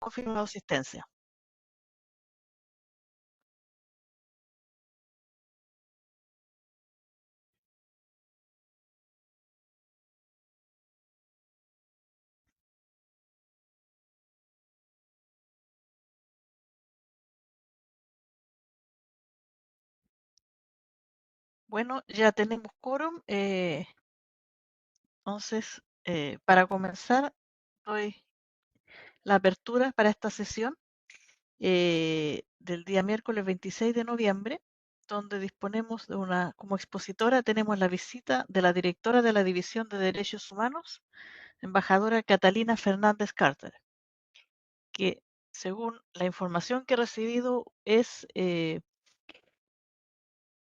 confirmado asistencia. Bueno, ya tenemos quórum, entonces, para comenzar, doy la apertura para esta sesión del día miércoles 26 de noviembre, donde disponemos de como expositora tenemos la visita de la directora de la División de Derechos Humanos, embajadora Catalina Fernández Carter, que según la información que he recibido es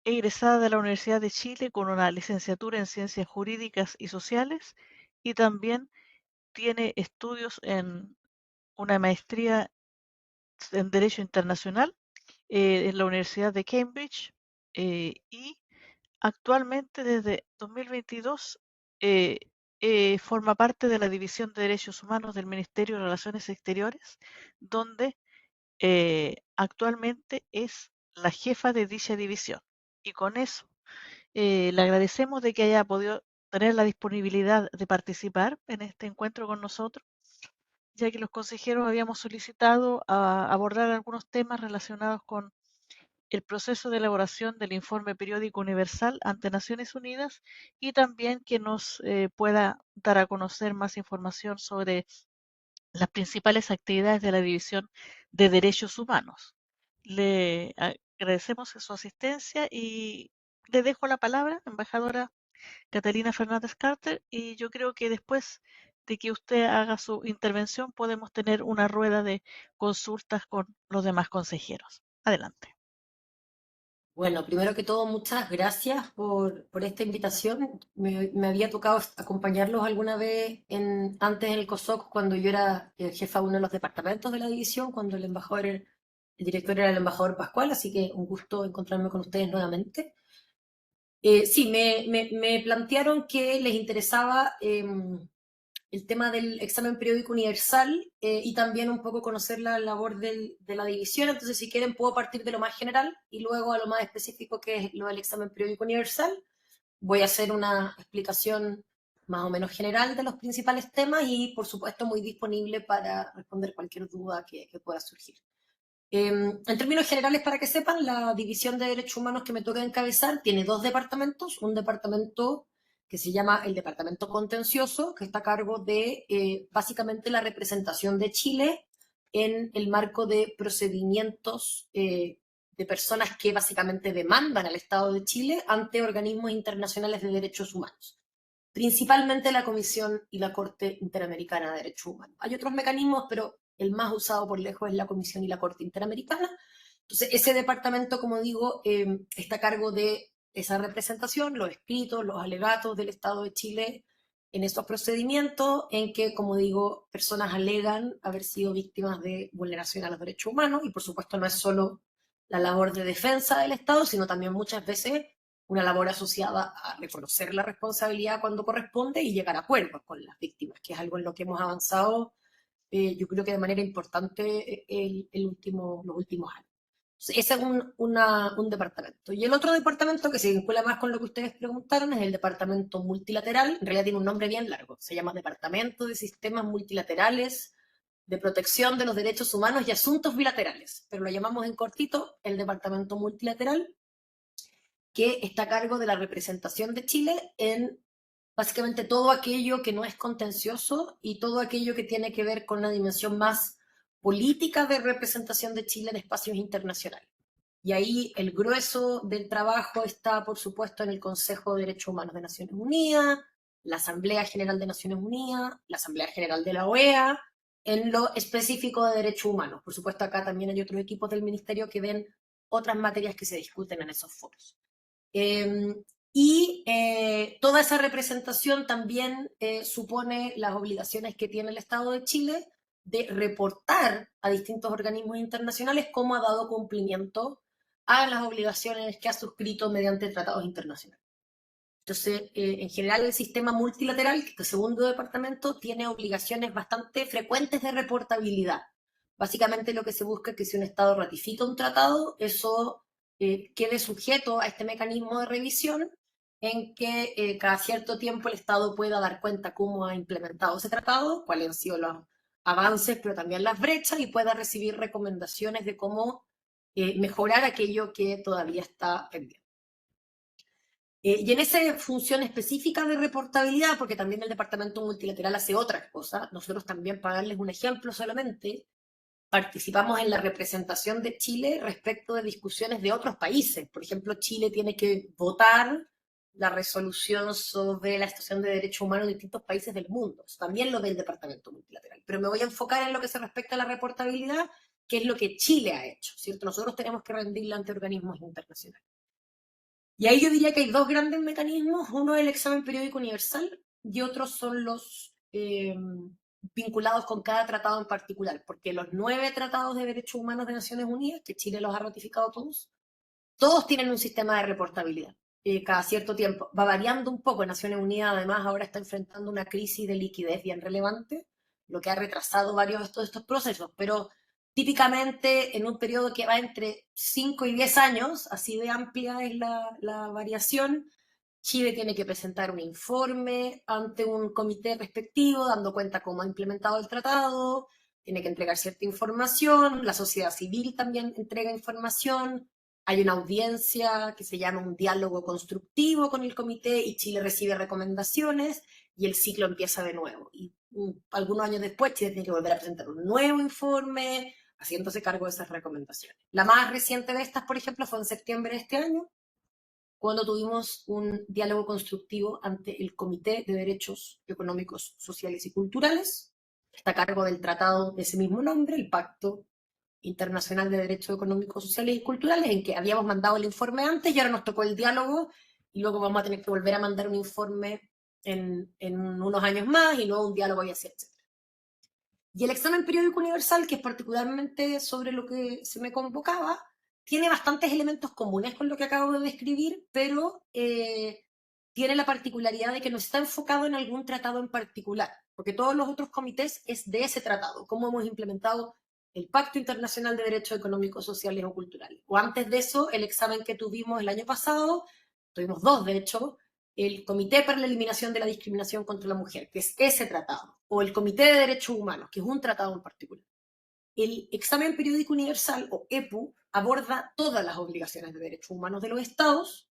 egresada de la Universidad de Chile con una licenciatura en Ciencias Jurídicas y Sociales y también tiene estudios en una maestría en Derecho Internacional en la Universidad de Cambridge y actualmente desde 2022 eh, forma parte de la División de Derechos Humanos del Ministerio de Relaciones Exteriores, donde actualmente es la jefa de dicha división. Y con eso le agradecemos de que haya podido tener la disponibilidad de participar en este encuentro con nosotros, ya que los consejeros habíamos solicitado abordar algunos temas relacionados con el proceso de elaboración del informe periódico universal ante Naciones Unidas y también que nos pueda dar a conocer más información sobre las principales actividades de la División de Derechos Humanos. Le agradecemos su asistencia y le dejo la palabra, embajadora Catalina Fernández Carter, y yo creo que después de que usted haga su intervención podemos tener una rueda de consultas con los demás consejeros. Adelante. Bueno, primero que todo, muchas gracias por esta invitación. Me había tocado acompañarlos alguna vez antes en el COSOC cuando yo era jefa de uno de los departamentos de la división, cuando el director era el embajador Pascual, así que un gusto encontrarme con ustedes nuevamente. Sí, me plantearon que les interesaba el tema del examen periódico universal y también un poco conocer la labor de la división. Entonces, si quieren, puedo partir de lo más general y luego a lo más específico, que es lo del examen periódico universal. Voy a hacer una explicación más o menos general de los principales temas y, por supuesto, muy disponible para responder cualquier duda que pueda surgir. En términos generales, para que sepan, la División de Derechos Humanos que me toca encabezar tiene dos departamentos. Un departamento que se llama el Departamento Contencioso, que está a cargo de básicamente la representación de Chile en el marco de procedimientos de personas que básicamente demandan al Estado de Chile ante organismos internacionales de derechos humanos, principalmente la Comisión y la Corte Interamericana de Derechos Humanos. Hay otros mecanismos, pero el más usado por lejos es la Comisión y la Corte Interamericana. Entonces, ese departamento, como digo, está a cargo de esa representación, los escritos, los alegatos del Estado de Chile en esos procedimientos en que, como digo, personas alegan haber sido víctimas de vulneración a los derechos humanos, y por supuesto no es solo la labor de defensa del Estado, sino también muchas veces una labor asociada a reconocer la responsabilidad cuando corresponde y llegar a acuerdos con las víctimas, que es algo en lo que hemos avanzado, yo creo que de manera importante los últimos años. Ese es un departamento. Y el otro departamento que se vincula más con lo que ustedes preguntaron es el departamento multilateral. En realidad tiene un nombre bien largo. Se llama Departamento de Sistemas Multilaterales de Protección de los Derechos Humanos y Asuntos Bilaterales. Pero lo llamamos en cortito el Departamento Multilateral, que está a cargo de la representación de Chile en básicamente todo aquello que no es contencioso y todo aquello que tiene que ver con una dimensión más política de representación de Chile en espacios internacionales. Y ahí el grueso del trabajo está, por supuesto, en el Consejo de Derechos Humanos de Naciones Unidas, la Asamblea General de Naciones Unidas, la Asamblea General de la OEA, en lo específico de derechos humanos. Por supuesto, acá también hay otros equipos del Ministerio que ven otras materias que se discuten en esos foros. Toda esa representación también supone las obligaciones que tiene el Estado de Chile de reportar a distintos organismos internacionales cómo ha dado cumplimiento a las obligaciones que ha suscrito mediante tratados internacionales. Entonces, en general, el sistema multilateral, que es el segundo departamento, tiene obligaciones bastante frecuentes de reportabilidad. Básicamente lo que se busca es que si un Estado ratifica un tratado, eso quede sujeto a este mecanismo de revisión en que cada cierto tiempo el Estado pueda dar cuenta cómo ha implementado ese tratado, cuáles han sido los avances, pero también las brechas, y pueda recibir recomendaciones de cómo mejorar aquello que todavía está pendiente. Y en esa función específica de reportabilidad, porque también el Departamento Multilateral hace otras cosas, nosotros también, para darles un ejemplo solamente, participamos en la representación de Chile respecto de discusiones de otros países. Por ejemplo, Chile tiene que votar la resolución sobre la situación de derechos humanos en distintos países del mundo. Eso también lo ve el Departamento Multilateral. Pero me voy a enfocar en lo que se respecta a la reportabilidad, que es lo que Chile ha hecho, ¿cierto? Nosotros tenemos que rendirla ante organismos internacionales. Y ahí yo diría que hay dos grandes mecanismos. Uno es el examen periódico universal y otros son los vinculados con cada tratado en particular, porque los 9 tratados de derechos humanos de Naciones Unidas, que Chile los ha ratificado todos, todos tienen un sistema de reportabilidad. Cada cierto tiempo va variando un poco. Naciones Unidas además ahora está enfrentando una crisis de liquidez bien relevante, lo que ha retrasado varios de estos procesos, pero típicamente en un periodo que va entre 5 y 10 años, así de amplia es la variación, Chile tiene que presentar un informe ante un comité respectivo, dando cuenta cómo ha implementado el tratado, tiene que entregar cierta información, la sociedad civil también entrega información, hay una audiencia que se llama un diálogo constructivo con el comité y Chile recibe recomendaciones y el ciclo empieza de nuevo. Y algunos años después Chile tiene que volver a presentar un nuevo informe, haciéndose cargo de esas recomendaciones. La más reciente de estas, por ejemplo, fue en septiembre de este año, cuando tuvimos un diálogo constructivo ante el Comité de Derechos Económicos, Sociales y Culturales, que está a cargo del tratado de ese mismo nombre, el Pacto Internacional de Derechos Económicos, Sociales y Culturales, en que habíamos mandado el informe antes y ahora nos tocó el diálogo y luego vamos a tener que volver a mandar un informe en unos años más y luego un diálogo y así, etc. Y el examen periódico universal, que es particularmente sobre lo que se me convocaba, tiene bastantes elementos comunes con lo que acabo de describir, pero tiene la particularidad de que no está enfocado en algún tratado en particular, porque todos los otros comités es de ese tratado, cómo hemos implementado el Pacto Internacional de Derechos Económicos, Sociales o Culturales. O antes de eso, el examen que tuvimos el año pasado, tuvimos dos de hecho, el Comité para la Eliminación de la Discriminación contra la Mujer, que es ese tratado, o el Comité de Derechos Humanos, que es un tratado en particular. El examen periódico universal, o EPU, aborda todas las obligaciones de derechos humanos de los estados,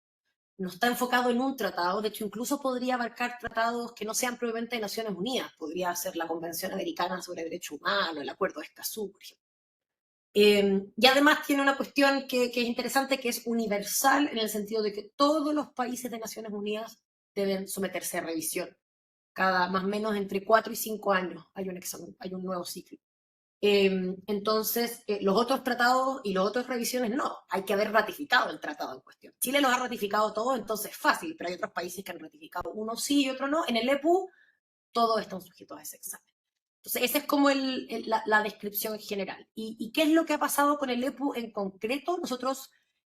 no está enfocado en un tratado, de hecho incluso podría abarcar tratados que no sean propiamente de Naciones Unidas, podría ser la Convención Americana sobre Derechos Humanos, el Acuerdo de Escazú, por ejemplo. Y además tiene una cuestión que es interesante, que es universal en el sentido de que todos los países de Naciones Unidas deben someterse a revisión. Cada más o menos entre 4 y 5 años hay un examen, hay un nuevo ciclo. Entonces, los otros tratados y las otras revisiones no, hay que haber ratificado el tratado en cuestión. Chile los ha ratificado todos, entonces es fácil, pero hay otros países que han ratificado uno sí y otro no. En el EPU, todos están sujetos a ese examen. Entonces, esa es como la descripción general. ¿Y qué es lo que ha pasado con el EPU en concreto? Nosotros,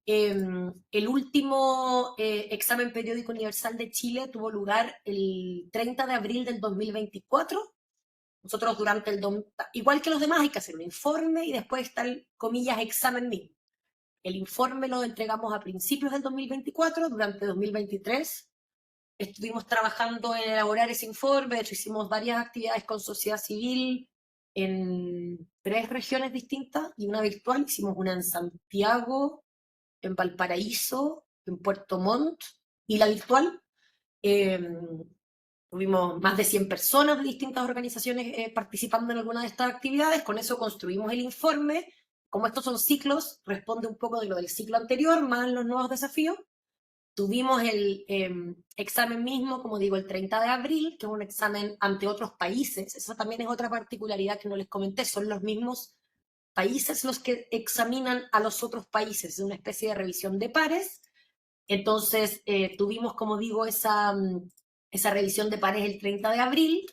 el último examen periódico universal de Chile tuvo lugar el 30 de abril del 2024. Nosotros durante igual que los demás, hay que hacer un informe y después está el, comillas, examen mismo. El informe lo entregamos a principios del 2024, durante 2023 estuvimos trabajando en elaborar ese informe, de hecho hicimos varias actividades con sociedad civil en 3 regiones distintas y una virtual. Hicimos una en Santiago, en Valparaíso, en Puerto Montt y la virtual. Eh, Tuvimos más de 100 personas de distintas organizaciones participando en alguna de estas actividades. Con eso construimos el informe. Como estos son ciclos, responde un poco de lo del ciclo anterior, más los nuevos desafíos. Tuvimos el examen mismo, como digo, el 30 de abril, que es un examen ante otros países. Esa también es otra particularidad que no les comenté. Son los mismos países los que examinan a los otros países. Es una especie de revisión de pares. Entonces, tuvimos, como digo, esa revisión de pares el 30 de abril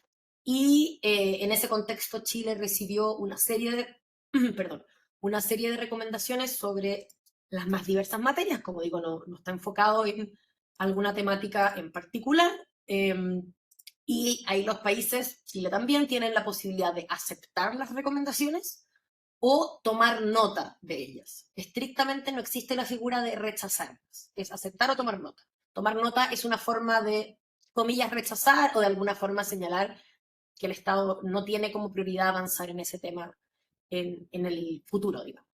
y en ese contexto Chile recibió una serie de, perdón, una serie de recomendaciones sobre las más diversas materias. Como digo, no está enfocado en alguna temática en particular. Y ahí los países, Chile también, tienen la posibilidad de aceptar las recomendaciones o tomar nota de ellas. Estrictamente no existe la figura de rechazarlas, es aceptar o tomar nota. Tomar nota es una forma de, comillas, rechazar o de alguna forma señalar que el Estado no tiene como prioridad avanzar en ese tema en el futuro, digamos.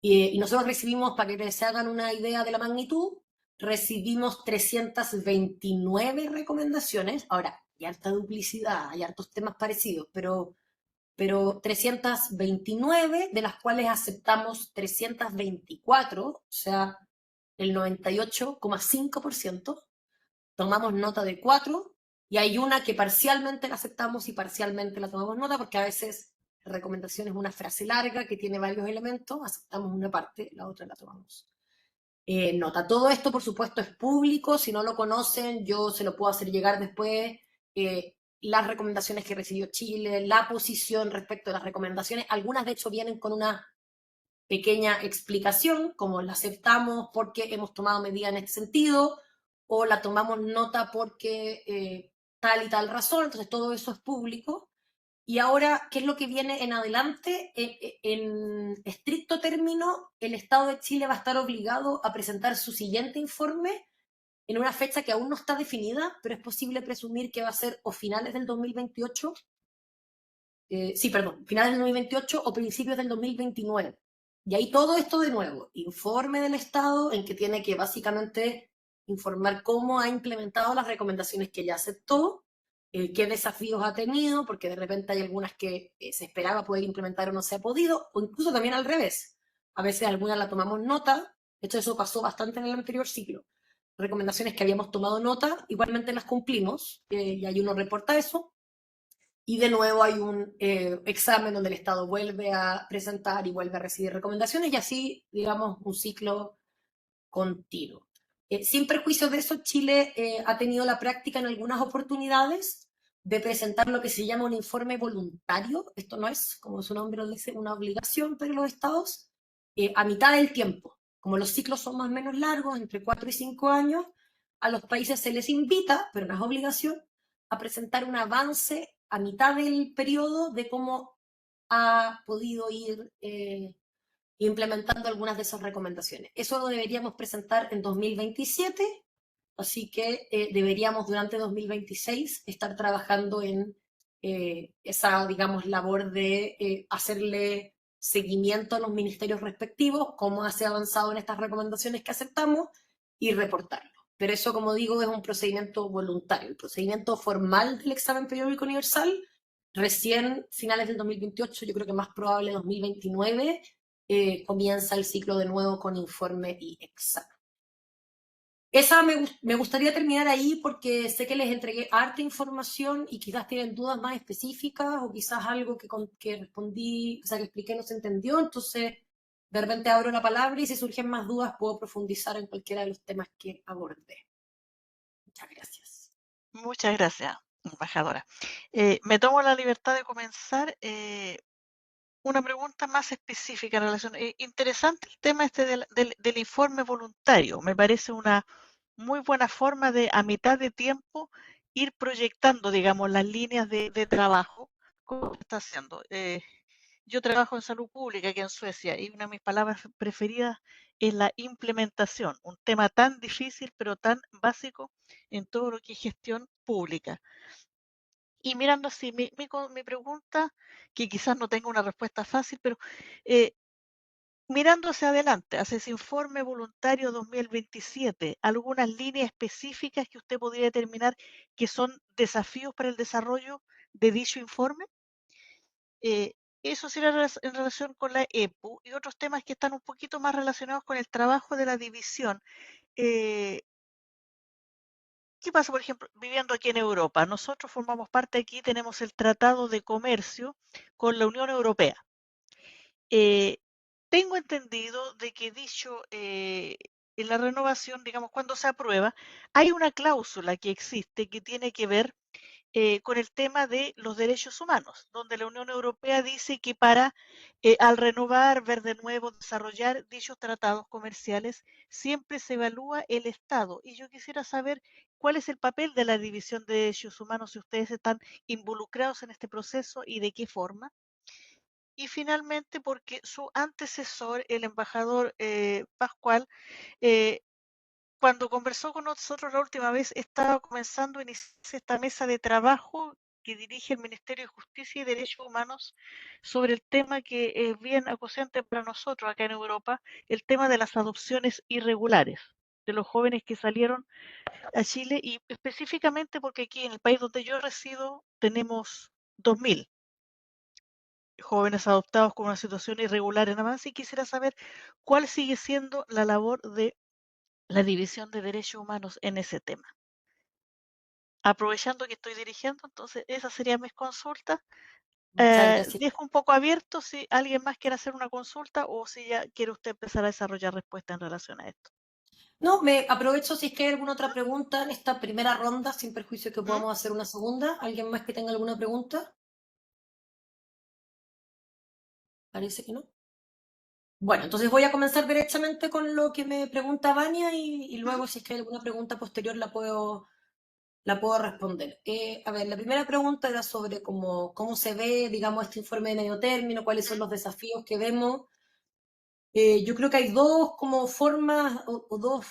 Y nosotros recibimos, para que se hagan una idea de la magnitud, recibimos 329 recomendaciones. Ahora, hay harta duplicidad, hay hartos temas parecidos, pero 329, de las cuales aceptamos 324, o sea, el 98,5%. Tomamos nota de 4 y hay una que parcialmente la aceptamos y parcialmente la tomamos nota, porque a veces la recomendación es una frase larga que tiene varios elementos, aceptamos una parte, la otra la tomamos nota. Todo esto, por supuesto, es público. Si no lo conocen, yo se lo puedo hacer llegar después. Las recomendaciones que recibió Chile, la posición respecto a las recomendaciones. Algunas, de hecho, vienen con una pequeña explicación, como la aceptamos porque hemos tomado medidas en este sentido, o la tomamos nota porque tal y tal razón. Entonces, todo eso es público. Y ahora, ¿qué es lo que viene en adelante? En estricto término, el Estado de Chile va a estar obligado a presentar su siguiente informe en una fecha que aún no está definida, pero es posible presumir que va a ser o finales del 2028, sí, perdón, finales del 2028 o principios del 2029. Y ahí todo esto de nuevo, informe del Estado en que tiene que básicamente informar cómo ha implementado las recomendaciones que ya aceptó, qué desafíos ha tenido, porque de repente hay algunas que se esperaba poder implementar o no se ha podido, o incluso también al revés. A veces algunas la tomamos nota, de hecho eso pasó bastante en el anterior ciclo. Recomendaciones que habíamos tomado nota, igualmente las cumplimos, y ahí uno reporta eso, y de nuevo hay un examen donde el Estado vuelve a presentar y vuelve a recibir recomendaciones y así, digamos, un ciclo continuo. Sin perjuicio de eso, Chile ha tenido la práctica en algunas oportunidades de presentar lo que se llama un informe voluntario. Esto no es, como su nombre lo dice, una obligación para los estados, a mitad del tiempo. Como los ciclos son más o menos largos, entre 4 y 5 años, a los países se les invita, pero no es obligación, a presentar un avance a mitad del periodo de cómo ha podido ir implementando algunas de esas recomendaciones. Eso lo deberíamos presentar en 2027, así que deberíamos durante 2026 estar trabajando en esa, digamos, labor de hacerle seguimiento a los ministerios respectivos, cómo se ha avanzado en estas recomendaciones que aceptamos y reportarlo. Pero eso, como digo, es un procedimiento voluntario. El procedimiento formal del examen periódico universal, recién finales del 2028, yo creo que más probable 2029, comienza el ciclo de nuevo con informe y examen. Esa me gustaría terminar ahí porque sé que les entregué harta información y quizás tienen dudas más específicas o quizás algo que respondí, o sea, que expliqué no se entendió. Entonces, de repente abro la palabra y si surgen más dudas puedo profundizar en cualquiera de los temas que abordé. Muchas gracias. Muchas gracias, embajadora. Me tomo la libertad de comenzar una pregunta más específica en relación. Interesante el tema este del informe voluntario. Me parece una muy buena forma de, a mitad de tiempo, ir proyectando, digamos, las líneas de trabajo, como está haciendo. Yo trabajo en salud pública aquí en Suecia y una de mis palabras preferidas es la implementación, un tema tan difícil pero tan básico en todo lo que es gestión pública. Y mirando así, mi pregunta, que quizás no tenga una respuesta fácil, pero eh, mirando hacia adelante, hacia ese informe voluntario 2027, algunas líneas específicas que usted podría determinar que son desafíos para el desarrollo de dicho informe. Eh, Eso sí en relación con la EPU y otros temas que están un poquito más relacionados con el trabajo de la división. Eh, ¿Qué pasa, por ejemplo, viviendo aquí en Europa? Nosotros formamos parte aquí, tenemos el Tratado de Comercio con la Unión Europea. Eh, Tengo entendido de que dicho en la renovación, digamos, cuando se aprueba, hay una cláusula que existe que tiene que ver con el tema de los derechos humanos, donde la Unión Europea dice que para, al renovar, ver de nuevo, desarrollar dichos tratados comerciales, siempre se evalúa el Estado. Y yo quisiera saber cuál es el papel de la División de Derechos Humanos, si ustedes están involucrados en este proceso y de qué forma. y finalmente porque su antecesor, el embajador Pascual, eh, cuando conversó con nosotros la última vez, estaba comenzando a iniciar esta mesa de trabajo que dirige el Ministerio de Justicia y Derechos Humanos sobre el tema que es bien acuciante para nosotros acá en Europa, el tema de las adopciones irregulares, de los jóvenes que salieron a Chile y específicamente porque aquí en el país donde yo resido tenemos 2000 jóvenes adoptados con una situación irregular en avance y quisiera saber cuál sigue siendo la labor de la División de Derechos Humanos en ese tema. Aprovechando que estoy dirigiendo, entonces esas serían mis consultas. Muchas gracias. Dejo un poco abierto si alguien más quiere hacer una consulta o si ya quiere usted empezar a desarrollar respuesta en relación a esto. No, me aprovecho si es que hay alguna otra pregunta en esta primera ronda, sin perjuicio que ¿Mm? podamos hacer una segunda. ¿Alguien más que tenga alguna pregunta? Parece que no. Bueno, entonces voy a comenzar directamente con lo que me pregunta Vania y ¿Mm? luego si es que hay alguna pregunta posterior la puedo responder. A ver, la primera pregunta era sobre cómo se ve, digamos, este informe de medio término, cuáles son ¿Mm? los desafíos que vemos. Yo creo que hay dos como formas o dos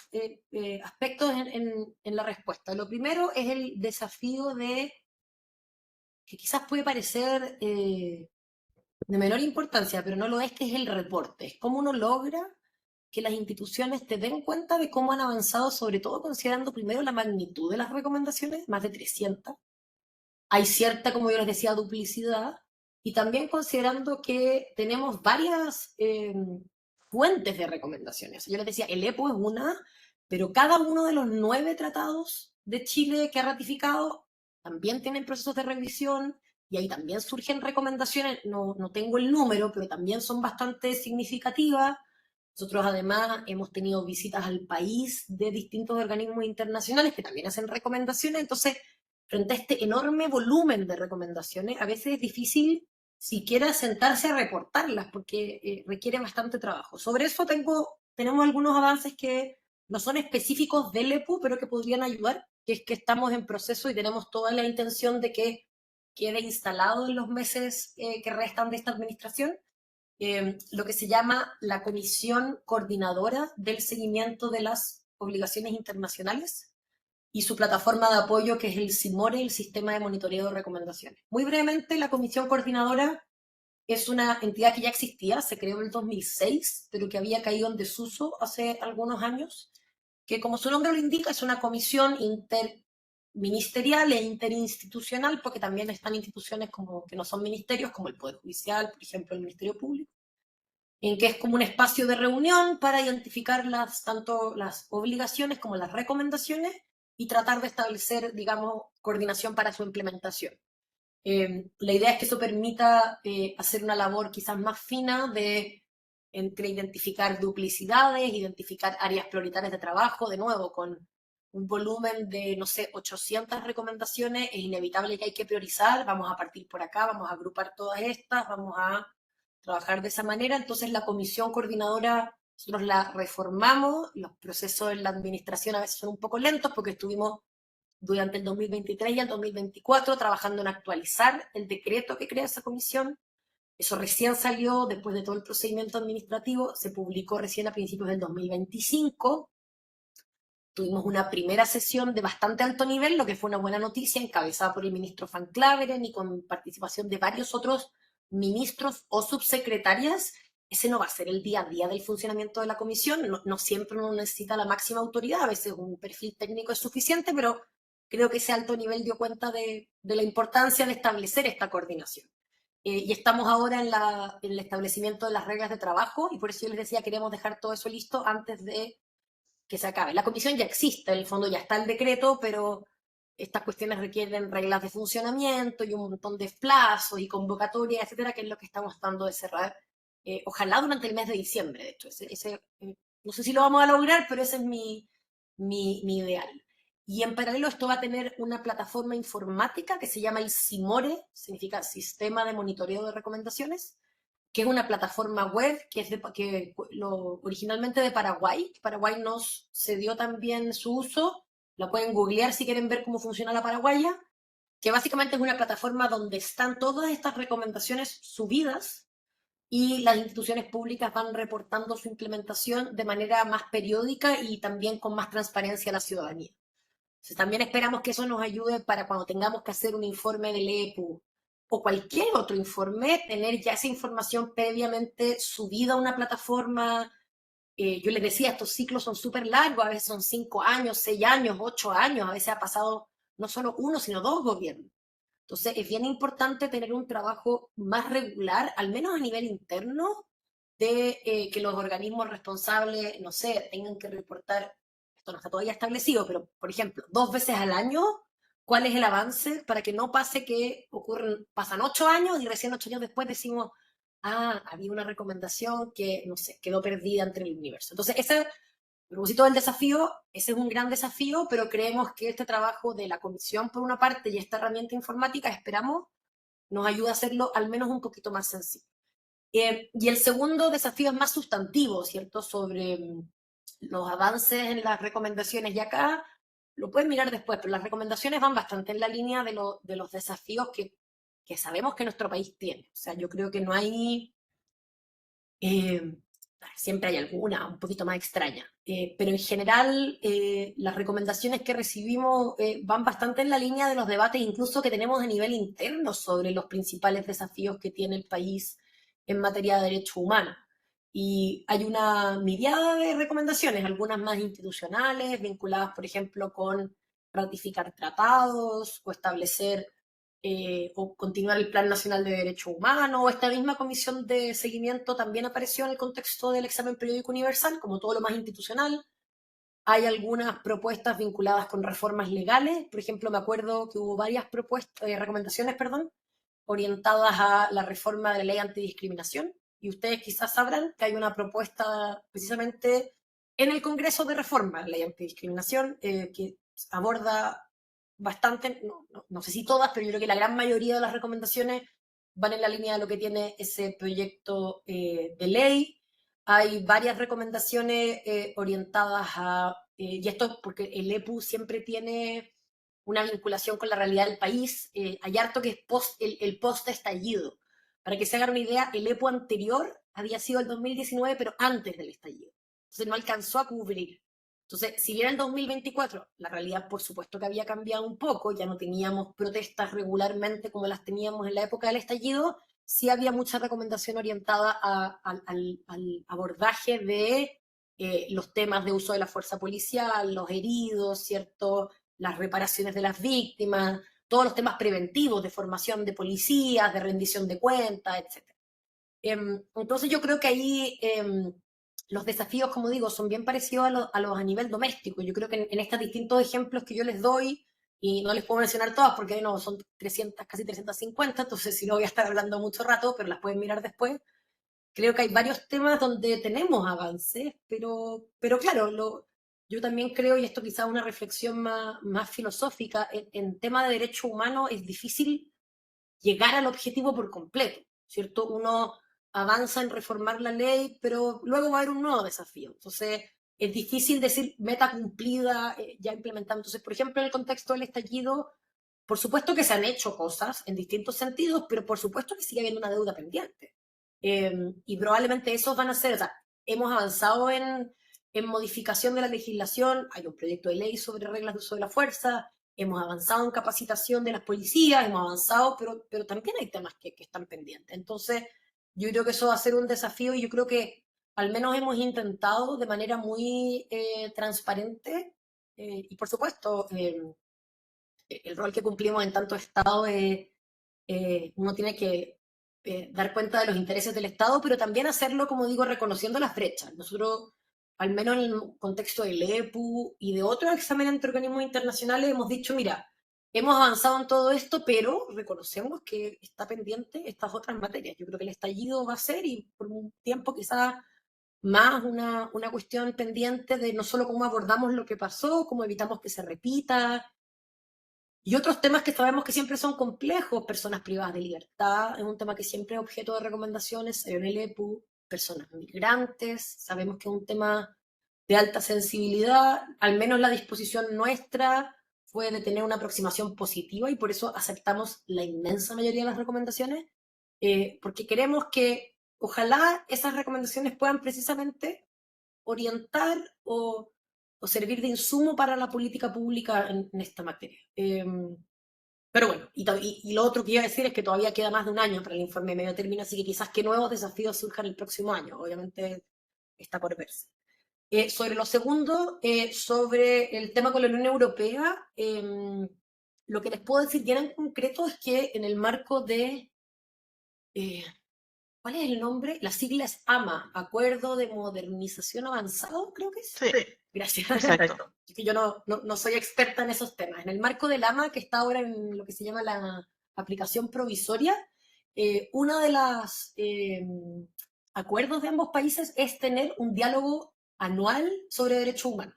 aspectos en la respuesta. Lo primero es el desafío que quizás puede parecer de menor importancia, pero no lo es, que es el reporte. Es cómo uno logra que las instituciones te den cuenta de cómo han avanzado, sobre todo considerando primero la magnitud de las recomendaciones, más de 300. Hay cierta, como yo les decía, duplicidad, y también considerando que tenemos varias fuentes de recomendaciones. Yo les decía, el EPO es una, pero cada uno de los 9 tratados de Chile que ha ratificado también tienen procesos de revisión y ahí también surgen recomendaciones, no tengo el número, pero también son bastante significativas. Nosotros además hemos tenido visitas al país de distintos organismos internacionales que también hacen recomendaciones, entonces frente a este enorme volumen de recomendaciones, a veces es difícil siquiera sentarse a reportarlas porque requiere bastante trabajo. Sobre eso tenemos algunos avances que no son específicos del EPU, pero que podrían ayudar, que es que estamos en proceso y tenemos toda la intención de que quede instalado en los meses que restan de esta administración, lo que se llama la Comisión Coordinadora del Seguimiento de las Obligaciones Internacionales, y su plataforma de apoyo, que es el CIMORE, el Sistema de Monitoreo de Recomendaciones. Muy brevemente, la Comisión Coordinadora es una entidad que ya existía, se creó en el 2006, pero que había caído en desuso hace algunos años, que como su nombre lo indica, es una comisión interministerial e interinstitucional, porque también están instituciones como, que no son ministerios, como el Poder Judicial, por ejemplo, el Ministerio Público, en que es como un espacio de reunión para identificar tanto las obligaciones como las recomendaciones y tratar de establecer, digamos, coordinación para su implementación. La idea es que eso permita hacer una labor quizás más fina entre identificar duplicidades, identificar áreas prioritarias de trabajo, de nuevo, con un volumen de, no sé, 800 recomendaciones, es inevitable que hay que priorizar, vamos a partir por acá, vamos a agrupar todas estas, vamos a trabajar de esa manera. Entonces la comisión coordinadora, nosotros la reformamos, los procesos en la administración a veces son un poco lentos porque estuvimos durante el 2023 y el 2024 trabajando en actualizar el decreto que crea esa comisión. Eso recién salió después de todo el procedimiento administrativo, se publicó recién a principios del 2025. Tuvimos una primera sesión de bastante alto nivel, lo que fue una buena noticia, encabezada por el ministro Van Claveren y con participación de varios otros ministros o subsecretarias. Ese no va a ser el día a día del funcionamiento de la comisión, no siempre uno necesita la máxima autoridad, a veces un perfil técnico es suficiente, pero creo que ese alto nivel dio cuenta de la importancia de establecer esta coordinación. Y estamos ahora en el establecimiento de las reglas de trabajo, y por eso yo les decía, queremos dejar todo eso listo antes de que se acabe. La comisión ya existe, en el fondo ya está el decreto, pero estas cuestiones requieren reglas de funcionamiento y un montón de plazos y convocatorias, etcétera, que es lo que estamos tratando de cerrar, ojalá durante el mes de diciembre, de hecho. No sé si lo vamos a lograr, pero ese es mi ideal. Y en paralelo esto va a tener una plataforma informática que se llama el CIMORE, significa Sistema de Monitoreo de Recomendaciones, que es una plataforma web que es originalmente de Paraguay. Paraguay nos cedió también su uso. La pueden googlear si quieren ver cómo funciona la paraguaya, que básicamente es una plataforma donde están todas estas recomendaciones subidas y las instituciones públicas van reportando su implementación de manera más periódica y también con más transparencia a la ciudadanía. Entonces, también esperamos que eso nos ayude para cuando tengamos que hacer un informe del EPU o cualquier otro informe, tener ya esa información previamente subida a una plataforma. Yo les decía, estos ciclos son súper largos, a veces son 5 años, 6 años, 8 años, a veces ha pasado no solo uno, sino dos gobiernos. Entonces, es bien importante tener un trabajo más regular, al menos a nivel interno, de que los organismos responsables, no sé, tengan que reportar, esto no está todavía establecido, pero, por ejemplo, 2 veces al año, cuál es el avance para que no pase que pasan 8 años y recién 8 años después decimos, ah, había una recomendación que, no sé, quedó perdida entre el universo. Entonces, ese, a propósito del desafío, ese es un gran desafío, pero creemos que este trabajo de la comisión, por una parte, y esta herramienta informática, esperamos, nos ayuda a hacerlo al menos un poquito más sencillo. Y el segundo desafío es más sustantivo, ¿cierto? Sobre los avances en las recomendaciones. Y acá lo pueden mirar después, pero las recomendaciones van bastante en la línea de los desafíos que sabemos que nuestro país tiene. O sea, yo creo que no hay eh, siempre hay alguna un poquito más extraña, pero en general las recomendaciones que recibimos van bastante en la línea de los debates incluso que tenemos a nivel interno sobre los principales desafíos que tiene el país en materia de derechos humanos. Y hay una miriada de recomendaciones, algunas más institucionales, vinculadas, por ejemplo, con ratificar tratados o establecer o continuar el Plan Nacional de Derechos Humanos, o esta misma comisión de seguimiento también apareció en el contexto del examen periódico universal, como todo lo más institucional. Hay algunas propuestas vinculadas con reformas legales, por ejemplo, me acuerdo que hubo varias propuestas, recomendaciones, perdón, orientadas a la reforma de la ley antidiscriminación, y ustedes quizás sabrán que hay una propuesta precisamente en el Congreso de reforma de la ley antidiscriminación que aborda bastante, no sé si todas, pero yo creo que la gran mayoría de las recomendaciones van en la línea de lo que tiene ese proyecto de ley. Hay varias recomendaciones orientadas a, y esto es porque el EPU siempre tiene una vinculación con la realidad del país. Hay harto que es el post-estallido. Para que se hagan una idea, el EPU anterior había sido el 2019, pero antes del estallido. Entonces no alcanzó a cubrir. Entonces, si bien en el 2024 la realidad por supuesto que había cambiado un poco, ya no teníamos protestas regularmente como las teníamos en la época del estallido, sí había mucha recomendación orientada al abordaje de los temas de uso de la fuerza policial, los heridos, ¿cierto? Las reparaciones de las víctimas, todos los temas preventivos de formación de policías, de rendición de cuentas, etc. Entonces yo creo que ahí los desafíos, como digo, son bien parecidos a los a nivel doméstico. Yo creo que en estos distintos ejemplos que yo les doy, y no les puedo mencionar todas porque no, son 300, casi 350, entonces si no voy a estar hablando mucho rato, pero las pueden mirar después. Creo que hay varios temas donde tenemos avances, pero claro, yo también creo, y esto quizás una reflexión más filosófica, en tema de derechos humanos es difícil llegar al objetivo por completo, ¿cierto? Uno avanza en reformar la ley, pero luego va a haber un nuevo desafío. Entonces, es difícil decir meta cumplida, ya implementada. Entonces, por ejemplo, en el contexto del estallido, por supuesto que se han hecho cosas en distintos sentidos, pero por supuesto que sigue habiendo una deuda pendiente. Y probablemente esos van a ser, o sea, hemos avanzado en modificación de la legislación, hay un proyecto de ley sobre reglas de uso de la fuerza, hemos avanzado en capacitación de las policías, hemos avanzado, pero también hay temas que están pendientes. Entonces, yo creo que eso va a ser un desafío y yo creo que al menos hemos intentado de manera muy transparente y por supuesto el rol que cumplimos en tanto Estado uno tiene que dar cuenta de los intereses del Estado, pero también hacerlo, como digo, reconociendo las brechas. Nosotros, al menos en el contexto del EPU y de otros exámenes entre organismos internacionales, hemos dicho, mira, hemos avanzado en todo esto, pero reconocemos que está pendiente estas otras materias. Yo creo que el estallido va a ser, y por un tiempo quizás más una cuestión pendiente de no solo cómo abordamos lo que pasó, cómo evitamos que se repita, y otros temas que sabemos que siempre son complejos, personas privadas de libertad, es un tema que siempre es objeto de recomendaciones, en el EPU, personas migrantes, sabemos que es un tema de alta sensibilidad, al menos la disposición nuestra fue de tener una aproximación positiva y por eso aceptamos la inmensa mayoría de las recomendaciones, porque queremos que ojalá esas recomendaciones puedan precisamente orientar o servir de insumo para la política pública en esta materia. Pero bueno, y lo otro que iba a decir es que todavía queda más de un año para el informe de medio término, así que quizás que nuevos desafíos surjan el próximo año, obviamente está por verse. Sobre lo segundo, sobre el tema con la Unión Europea, lo que les puedo decir bien en concreto es que en el marco de, eh, ¿cuál es el nombre? La sigla es AMA, Acuerdo de Modernización Avanzado, creo que es. Sí, Sí, gracias. exacto. Es que yo no soy experta en esos temas. En el marco del AMA, que está ahora en lo que se llama la aplicación provisoria, uno de los acuerdos de ambos países es tener un diálogo anual sobre derechos humanos.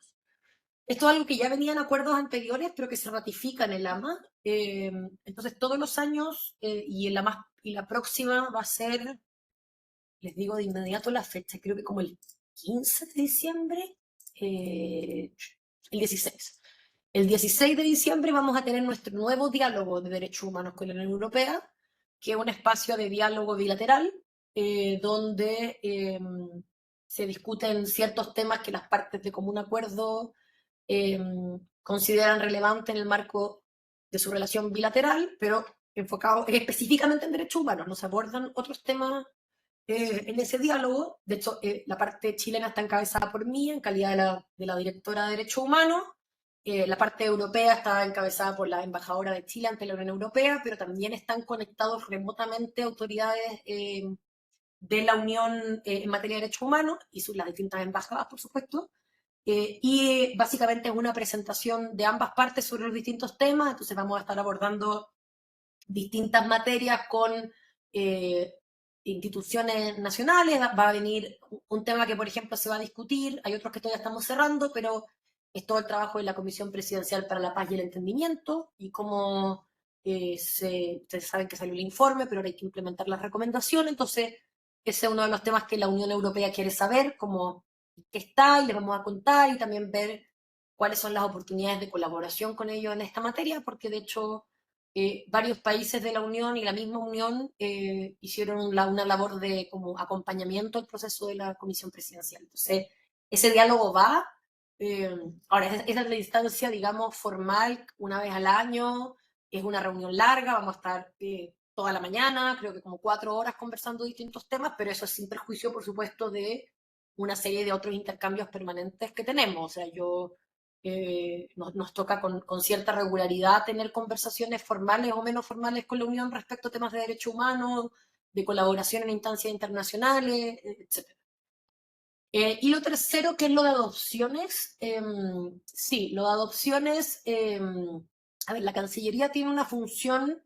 Esto es algo que ya venía en acuerdos anteriores, pero que se ratifica en el AMA. Entonces, todos los años, y la próxima va a ser, les digo de inmediato la fecha, creo que como el 15 de diciembre, el 16. El 16 de diciembre vamos a tener nuestro nuevo diálogo de derechos humanos con la Unión Europea, que es un espacio de diálogo bilateral, donde se discuten ciertos temas que las partes de común acuerdo eh, consideran relevantes en el marco de su relación bilateral, pero enfocado específicamente en derechos humanos. No se abordan otros temas en ese diálogo. De hecho, la parte chilena está encabezada por mí en calidad de la directora de Derechos Humanos. La parte europea está encabezada por la embajadora de Chile ante la Unión Europea, pero también están conectados remotamente autoridades de la Unión en materia de derechos humanos y las distintas embajadas, por supuesto. Y básicamente es una presentación de ambas partes sobre los distintos temas, entonces vamos a estar abordando distintas materias con eh, instituciones nacionales. Va a venir un tema que, por ejemplo, se va a discutir, hay otros que todavía estamos cerrando, pero es todo el trabajo de la Comisión Presidencial para la Paz y el Entendimiento y cómo ustedes saben que salió el informe, pero ahora hay que implementar las recomendaciones, entonces ese es uno de los temas que la Unión Europea quiere saber, cómo está, y les vamos a contar y también ver cuáles son las oportunidades de colaboración con ellos en esta materia, porque de hecho varios países de la Unión y la misma Unión hicieron una labor de como acompañamiento al proceso de la Comisión Presidencial. Entonces, ese diálogo va. Ahora, esa es la instancia, digamos, formal, una vez al año. Es una reunión larga, vamos a estar toda la mañana, creo que como 4 horas conversando distintos temas, pero eso es sin perjuicio, por supuesto, de una serie de otros intercambios permanentes que tenemos. O sea, nos toca con cierta regularidad tener conversaciones formales o menos formales con la Unión respecto a temas de derechos humanos, de colaboración en instancias internacionales, etc. Y lo tercero, que es lo de adopciones, sí, lo de adopciones, a ver, la Cancillería tiene una función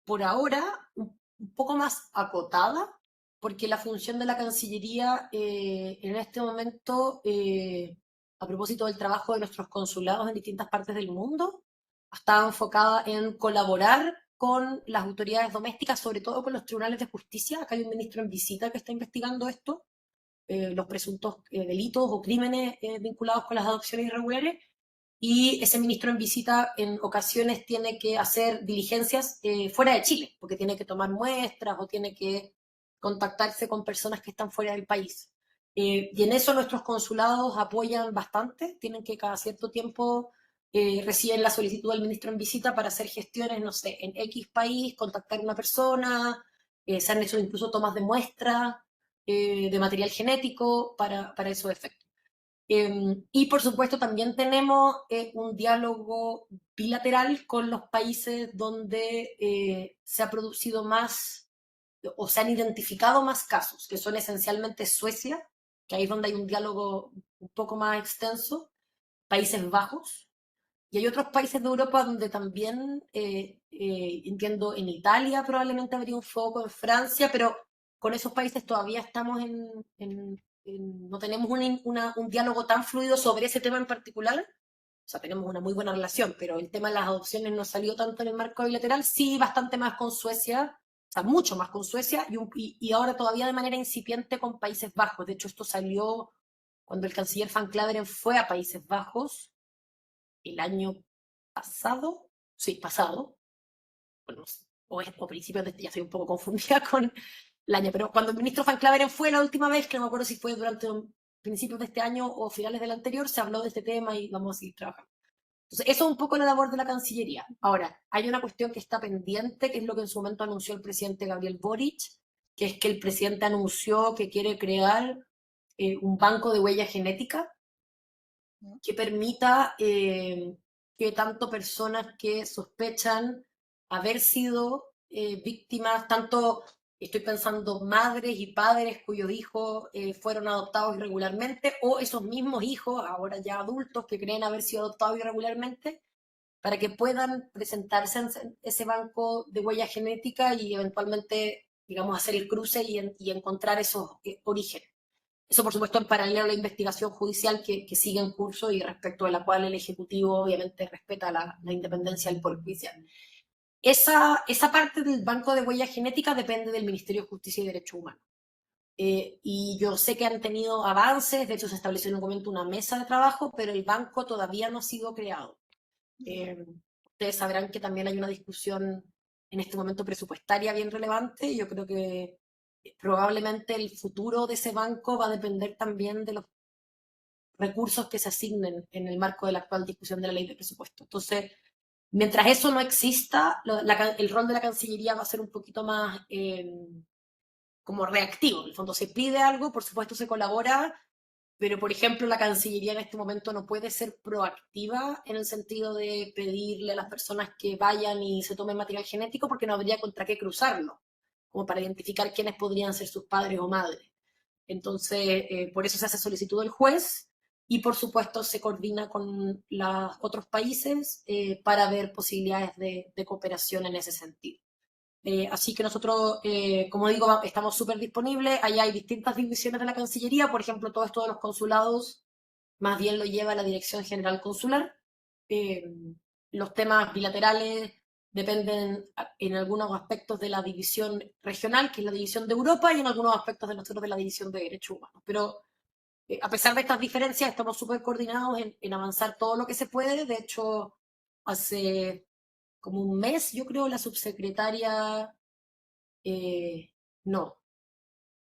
por ahora un poco más acotada, porque la función de la Cancillería en este momento, a propósito del trabajo de nuestros consulados en distintas partes del mundo, está enfocada en colaborar con las autoridades domésticas, sobre todo con los tribunales de justicia. Acá hay un ministro en visita que está investigando esto, los presuntos delitos o crímenes vinculados con las adopciones irregulares, y ese ministro en visita en ocasiones tiene que hacer diligencias fuera de Chile, porque tiene que tomar muestras o tiene que contactarse con personas que están fuera del país. Y en eso nuestros consulados apoyan bastante, tienen que cada cierto tiempo reciben la solicitud del ministro en visita para hacer gestiones, no sé, en X país, contactar a una persona, se han hecho incluso tomas de muestra de material genético para esos efectos. Y por supuesto también tenemos un diálogo bilateral con los países donde se ha producido más o se han identificado más casos, que son esencialmente Suecia, que ahí es donde hay un diálogo un poco más extenso, Países Bajos, y hay otros países de Europa donde también, entiendo, en Italia probablemente habría un foco, en Francia, pero con esos países todavía estamos no tenemos un diálogo tan fluido sobre ese tema en particular. O sea, tenemos una muy buena relación, pero el tema de las adopciones no salió tanto en el marco bilateral, sí bastante más con Suecia, o sea, mucho más con Suecia, y ahora todavía de manera incipiente con Países Bajos. De hecho, esto salió cuando el canciller Van Claveren fue a Países Bajos el año pasado, sí, pasado, bueno, o principios de este, ya estoy un poco confundida con año, pero cuando el ministro Van Claveren fue la última vez, que no me acuerdo si fue durante principios de este año o finales del anterior, se habló de este tema y vamos a seguir trabajando. Entonces, eso es un poco la labor de la Cancillería. Ahora, hay una cuestión que está pendiente, que es lo que en su momento anunció el presidente Gabriel Boric, que es que el presidente anunció que quiere crear un banco de huella genética que permita que tanto personas que sospechan haber sido víctimas, tanto estoy pensando madres y padres cuyos hijos fueron adoptados irregularmente, o esos mismos hijos, ahora ya adultos, que creen haber sido adoptados irregularmente, para que puedan presentarse en ese banco de huella genética y eventualmente, digamos, hacer el cruce y encontrar esos orígenes. Eso, por supuesto, en paralelo a la investigación judicial que sigue en curso y respecto de la cual el Ejecutivo obviamente respeta la independencia del Poder Judicial. Esa parte del banco de huella genética depende del Ministerio de Justicia y Derechos Humanos. Y yo sé que han tenido avances, de hecho se estableció en un momento una mesa de trabajo, pero el banco todavía no ha sido creado. Ustedes sabrán que también hay una discusión en este momento presupuestaria bien relevante. Yo creo que probablemente el futuro de ese banco va a depender también de los recursos que se asignen en el marco de la actual discusión de la ley de presupuesto. Entonces, mientras eso no exista, el rol de la Cancillería va a ser un poquito más como reactivo. En el fondo se pide algo, por supuesto se colabora, pero, por ejemplo, la Cancillería en este momento no puede ser proactiva en el sentido de pedirle a las personas que vayan y se tomen material genético porque no habría contra qué cruzarlo, como para identificar quiénes podrían ser sus padres o madres. Entonces, por eso se hace solicitud del juez y, por supuesto, se coordina con los otros países para ver posibilidades de cooperación en ese sentido. Así que nosotros, como digo, estamos súper disponibles. Allá hay distintas divisiones de la Cancillería. Por ejemplo, todo esto de los consulados más bien lo lleva la Dirección General Consular. Eh, los temas bilaterales dependen en algunos aspectos de la división regional, que es la división de Europa, y en algunos aspectos de nosotros de la división de Derechos Humanos. Pero a pesar de estas diferencias, estamos súper coordinados en avanzar todo lo que se puede. De hecho, hace como un mes, yo creo, la subsecretaria eh, no,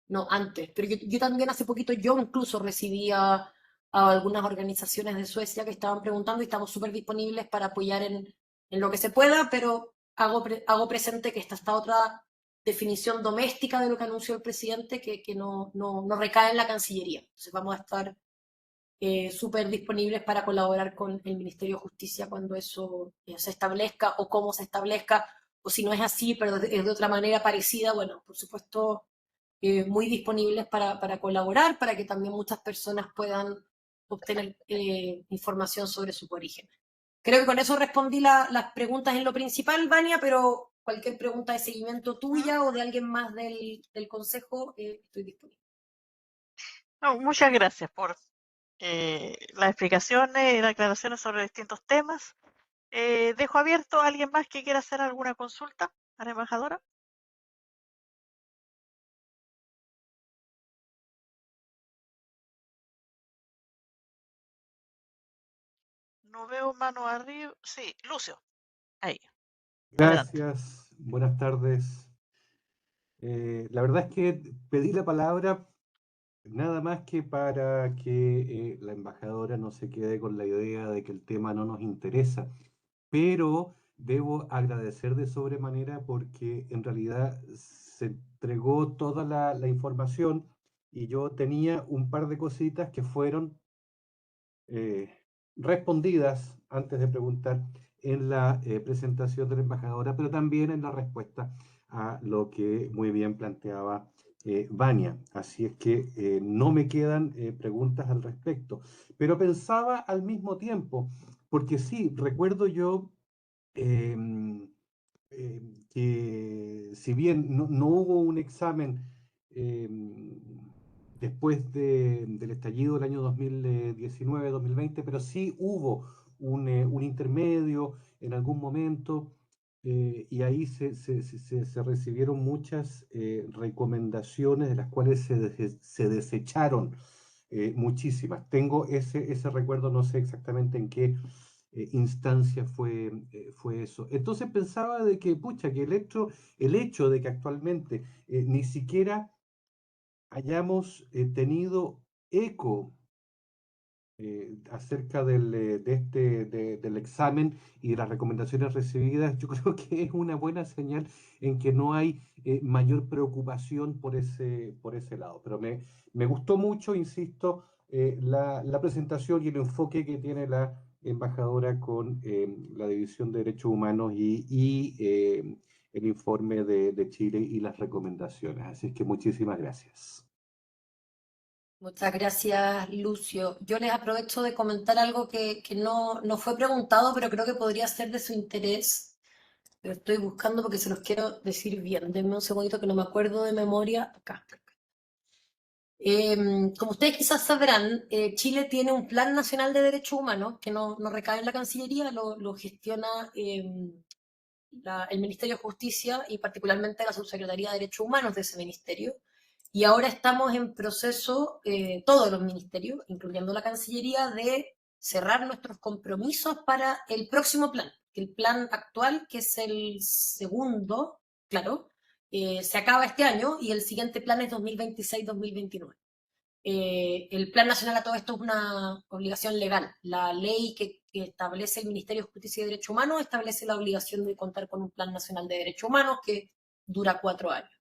no, antes. Pero yo también hace poquito, yo incluso recibía a algunas organizaciones de Suecia que estaban preguntando y estamos súper disponibles para apoyar en lo que se pueda, pero hago presente que esta otra definición doméstica de lo que anunció el presidente que no recae en la Cancillería. Entonces vamos a estar súper disponibles para colaborar con el Ministerio de Justicia cuando eso se establezca o cómo se establezca, o si no es así, pero es de otra manera parecida, bueno, por supuesto, muy disponibles para colaborar, para que también muchas personas puedan obtener información sobre su origen. Creo que con eso respondí las preguntas en lo principal, Vania, pero cualquier pregunta de seguimiento tuya o de alguien más del Consejo, estoy disponible. No, muchas gracias por las explicaciones y las aclaraciones sobre distintos temas. Dejo abierto a alguien más que quiera hacer alguna consulta a la embajadora. No veo mano arriba. Sí, Lucio, ahí, adelante. Gracias, buenas tardes. La verdad es que pedí la palabra nada más que para que la embajadora no se quede con la idea de que el tema no nos interesa, pero debo agradecer de sobremanera porque en realidad se entregó toda la información y yo tenía un par de cositas que fueron eh, respondidas antes de preguntar en la presentación de la embajadora, pero también en la respuesta a lo que muy bien planteaba Vania. Así es que no me quedan preguntas al respecto. Pero pensaba al mismo tiempo, porque sí, recuerdo yo em, que si bien no hubo un examen em, después del estallido del año 2019-2020, pero sí hubo un intermedio en algún momento y ahí se recibieron muchas recomendaciones de las cuales se desecharon muchísimas. Tengo ese recuerdo, no sé exactamente instancia fue eso. Entonces pensaba de que, pucha, que el hecho de que actualmente ni siquiera hayamos tenido eco acerca del examen y de las recomendaciones recibidas, yo creo que es una buena señal en que no hay mayor preocupación por ese lado. Pero me gustó mucho, insisto, la presentación y el enfoque que tiene la embajadora con la División de Derechos Humanos y el informe de Chile y las recomendaciones. Así es que muchísimas gracias. Muchas gracias, Lucio. Yo les aprovecho de comentar algo que no fue preguntado, pero creo que podría ser de su interés. Lo estoy buscando porque se los quiero decir bien. Denme un segundito que no me acuerdo de memoria. Acá. Como ustedes quizás sabrán, Chile tiene un Plan Nacional de Derechos Humanos que no recae en la Cancillería, lo gestiona el Ministerio de Justicia y particularmente la Subsecretaría de Derechos Humanos de ese ministerio. Y ahora estamos en proceso, todos los ministerios, incluyendo la Cancillería, de cerrar nuestros compromisos para el próximo plan. El plan actual, que es el segundo, claro, se acaba este año y el siguiente plan es 2026-2029. El Plan Nacional a todo esto es una obligación legal. La ley que establece el Ministerio de Justicia y Derechos Humanos establece la obligación de contar con un Plan Nacional de Derechos Humanos que dura 4 años.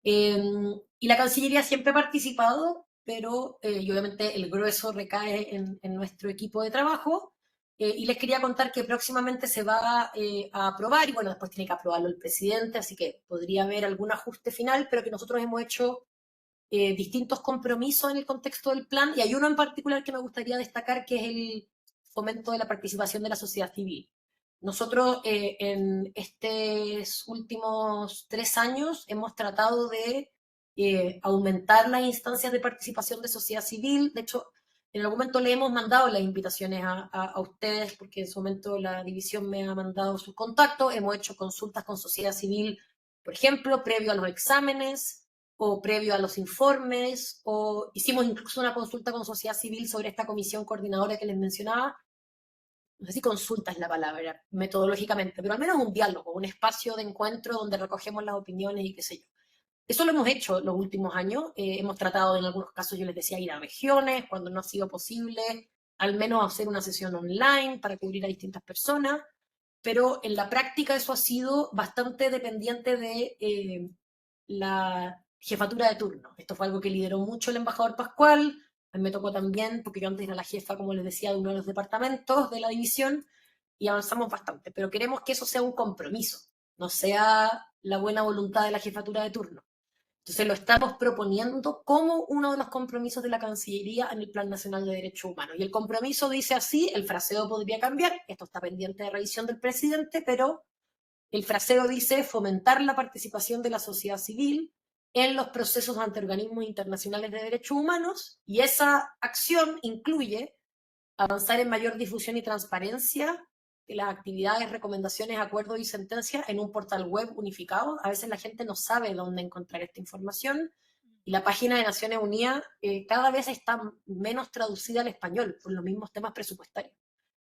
Y la Cancillería siempre ha participado, pero y obviamente el grueso recae en nuestro equipo de trabajo. Y les quería contar que próximamente se va a aprobar, y bueno, después tiene que aprobarlo el presidente, así que podría haber algún ajuste final, pero que nosotros hemos hecho distintos compromisos en el contexto del plan, y hay uno en particular que me gustaría destacar, que es el fomento de la participación de la sociedad civil. Nosotros en estos últimos 3 años hemos tratado de aumentar las instancias de participación de sociedad civil. De hecho, en algún momento le hemos mandado las invitaciones a ustedes, porque en su momento la división me ha mandado sus contactos. Hemos hecho consultas con sociedad civil, por ejemplo, previo a los exámenes o previo a los informes, o hicimos incluso una consulta con sociedad civil sobre esta comisión coordinadora que les mencionaba. No sé si consulta es la palabra, metodológicamente, pero al menos un diálogo, un espacio de encuentro donde recogemos las opiniones y qué sé yo. Eso lo hemos hecho los últimos años. Hemos tratado en algunos casos, yo les decía, ir a regiones, cuando no ha sido posible, al menos hacer una sesión online para cubrir a distintas personas, pero en la práctica eso ha sido bastante dependiente de la jefatura de turno. Esto fue algo que lideró mucho el embajador Pascual. A mí me tocó también, porque yo antes era la jefa, como les decía, de uno de los departamentos de la división, y avanzamos bastante. Pero queremos que eso sea un compromiso, no sea la buena voluntad de la jefatura de turno. Entonces lo estamos proponiendo como uno de los compromisos de la Cancillería en el Plan Nacional de Derechos Humanos. Y el compromiso dice así, el fraseo podría cambiar, esto está pendiente de revisión del presidente, pero el fraseo dice fomentar la participación de la sociedad civil en los procesos ante organismos internacionales de derechos humanos, y esa acción incluye avanzar en mayor difusión y transparencia de las actividades, recomendaciones, acuerdos y sentencias en un portal web unificado. A veces la gente no sabe dónde encontrar esta información, y la página de Naciones Unidas cada vez está menos traducida al español por los mismos temas presupuestarios.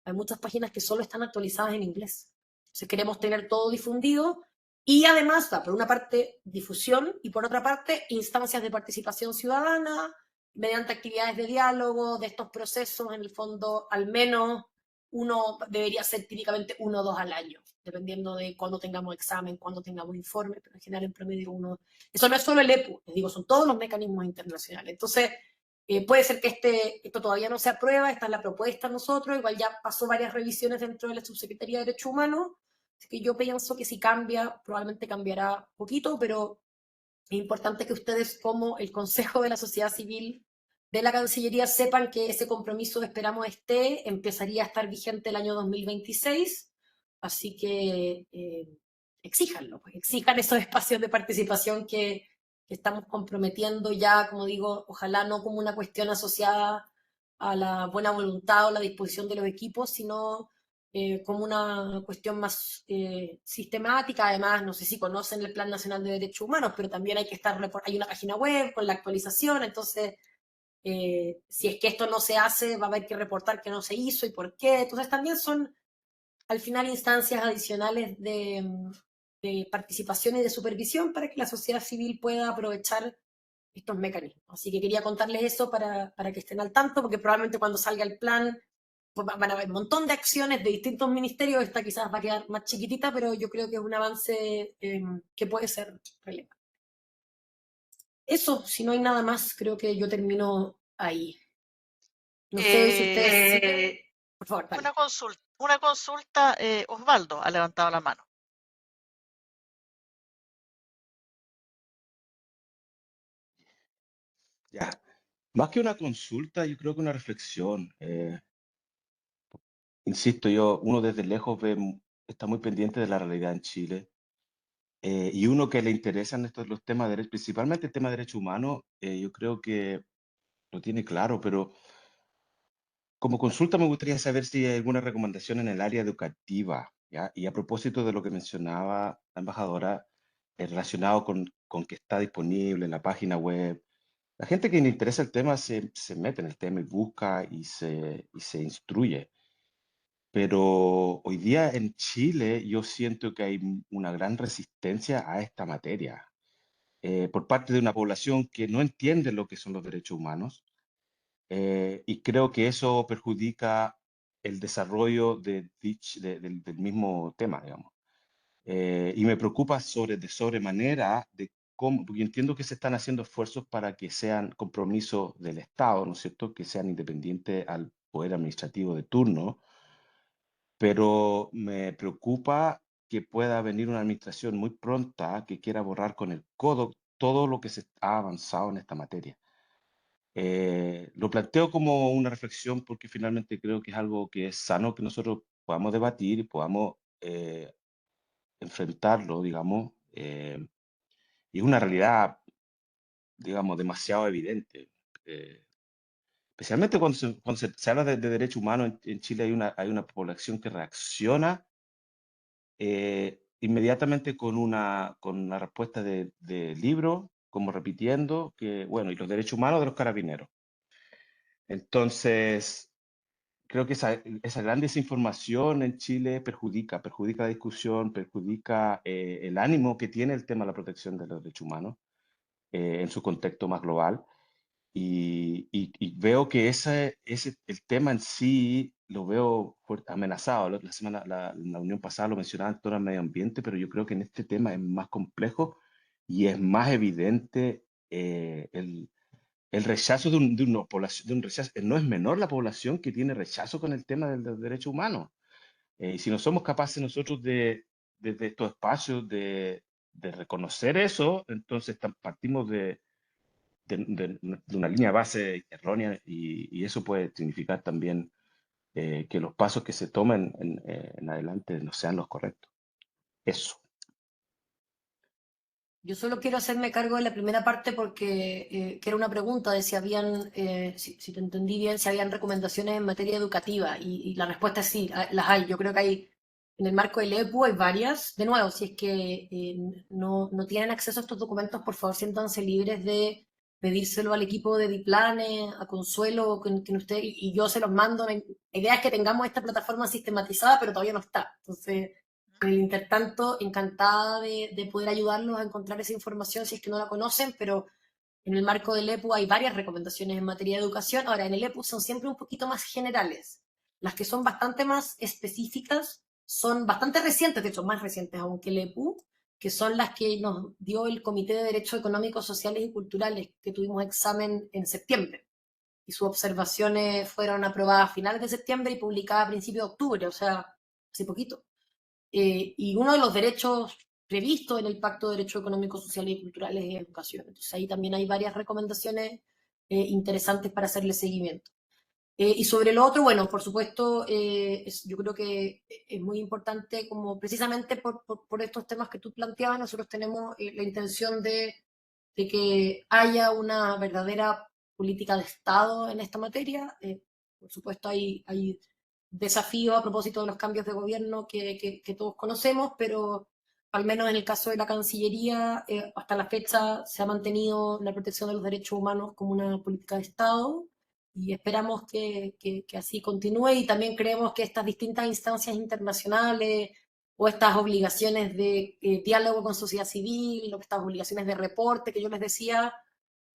Hay muchas páginas que solo están actualizadas en inglés. Entonces queremos tener todo difundido, y además, por una parte, difusión, y por otra parte, instancias de participación ciudadana, mediante actividades de diálogo, de estos procesos. En el fondo, al menos uno debería ser típicamente 1 o 2 al año, dependiendo de cuándo tengamos examen, cuándo tengamos informe, pero en general en promedio uno. Eso no es solo el EPU, les digo, son todos los mecanismos internacionales. Entonces, puede ser que esto todavía no se aprueba, esta es la propuesta nosotros, igual ya pasó varias revisiones dentro de la Subsecretaría de Derechos Humanos, así que yo pienso que si cambia, probablemente cambiará poquito, pero es importante que ustedes, como el Consejo de la Sociedad Civil de la Cancillería, sepan que ese compromiso, esperamos empezaría a estar vigente el año 2026, así que exíjanlo, pues, exijan esos espacios de participación que estamos comprometiendo ya, como digo, ojalá no como una cuestión asociada a la buena voluntad o la disposición de los equipos, sino como una cuestión más sistemática. Además, no sé si conocen el Plan Nacional de Derechos Humanos, pero también hay que estar, hay una página web con la actualización, entonces si es que esto no se hace, va a haber que reportar que no se hizo y por qué. Entonces también son al final instancias adicionales de participación y de supervisión para que la sociedad civil pueda aprovechar estos mecanismos. Así que quería contarles eso para que estén al tanto, porque probablemente cuando salga el plan pues van a haber un montón de acciones de distintos ministerios. Esta quizás va a quedar más chiquitita, pero yo creo que es un avance que puede ser relevante. Eso, si no hay nada más, creo que yo termino ahí. No sé si ustedes siguen. Por favor, dale. Una consulta, Osvaldo ha levantado la mano. Ya, más que una consulta, yo creo que una reflexión. Insisto, uno desde lejos está muy pendiente de la realidad en Chile. Y uno que le interesan los temas de derecho, principalmente el tema de derechos humanos, yo creo que lo tiene claro, pero como consulta me gustaría saber si hay alguna recomendación en el área educativa, ¿ya? Y a propósito de lo que mencionaba la embajadora, relacionado con que está disponible en la página web. La gente que le interesa el tema se mete en el tema y busca y se instruye. Pero hoy día en Chile yo siento que hay una gran resistencia a esta materia por parte de una población que no entiende lo que son los derechos humanos, y creo que eso perjudica el desarrollo del mismo tema, digamos. Y me preocupa de sobremanera de cómo, porque entiendo que se están haciendo esfuerzos para que sean compromisos del Estado, ¿no es cierto?, que sean independientes al poder administrativo de turno, pero me preocupa que pueda venir una administración muy pronta que quiera borrar con el codo todo lo que se ha avanzado en esta materia. Lo planteo como una reflexión porque finalmente creo que es algo que es sano que nosotros podamos debatir y podamos enfrentarlo, digamos, y es una realidad, digamos, demasiado evidente. Especialmente cuando se habla de derechos humanos en Chile hay una población que reacciona inmediatamente con una respuesta de libro, como repitiendo que, bueno, y los derechos humanos de los carabineros. Entonces, creo que esa gran desinformación en Chile perjudica la discusión, perjudica el ánimo que tiene el tema de la protección de los derechos humanos en su contexto más global. Y veo que el tema en sí lo veo amenazado. La unión pasada lo mencionaba en torno al medio ambiente, pero yo creo que en este tema es más complejo y es más evidente el rechazo de una población, de un rechazo. No es menor la población que tiene rechazo con el tema de los derechos humanos. Y si no somos capaces nosotros desde estos espacios de reconocer eso, entonces partimos de una línea base errónea y eso puede significar también que los pasos que se tomen en adelante no sean los correctos. Eso. Yo solo quiero hacerme cargo de la primera parte porque que era una pregunta de si habían, si te entendí bien, si habían recomendaciones en materia educativa y la respuesta es sí, las hay. Yo creo que hay, en el marco del EPU hay varias. De nuevo, si es que no tienen acceso a estos documentos, por favor siéntanse libres de pedírselo al equipo de Diplane, a Consuelo, que usted y yo se los mando. La idea es que tengamos esta plataforma sistematizada, pero todavía no está. Entonces en el intertanto, encantada de poder ayudarlos a encontrar esa información si es que no la conocen, pero en el marco del EPU hay varias recomendaciones en materia de educación. Ahora, en el EPU son siempre un poquito más generales. Las que son bastante más específicas son bastante recientes, de hecho, más recientes aún que el EPU, que son las que nos dio el Comité de Derechos Económicos, Sociales y Culturales, que tuvimos examen en septiembre. Y sus observaciones fueron aprobadas a finales de septiembre y publicadas a principios de octubre, o sea, hace poquito. Y uno de los derechos previstos en el Pacto de Derechos Económicos, Sociales y Culturales es educación. Entonces ahí también hay varias recomendaciones interesantes para hacerle seguimiento. Y sobre lo otro, bueno, por supuesto, yo creo que es muy importante, como precisamente por estos temas que tú planteabas, nosotros tenemos la intención de que haya una verdadera política de Estado en esta materia. Por supuesto, hay desafíos a propósito de los cambios de gobierno que todos conocemos, pero al menos en el caso de la Cancillería, hasta la fecha se ha mantenido la protección de los derechos humanos como una política de Estado y esperamos que así continúe y también creemos que estas distintas instancias internacionales o estas obligaciones de diálogo con sociedad civil, o estas obligaciones de reporte que yo les decía,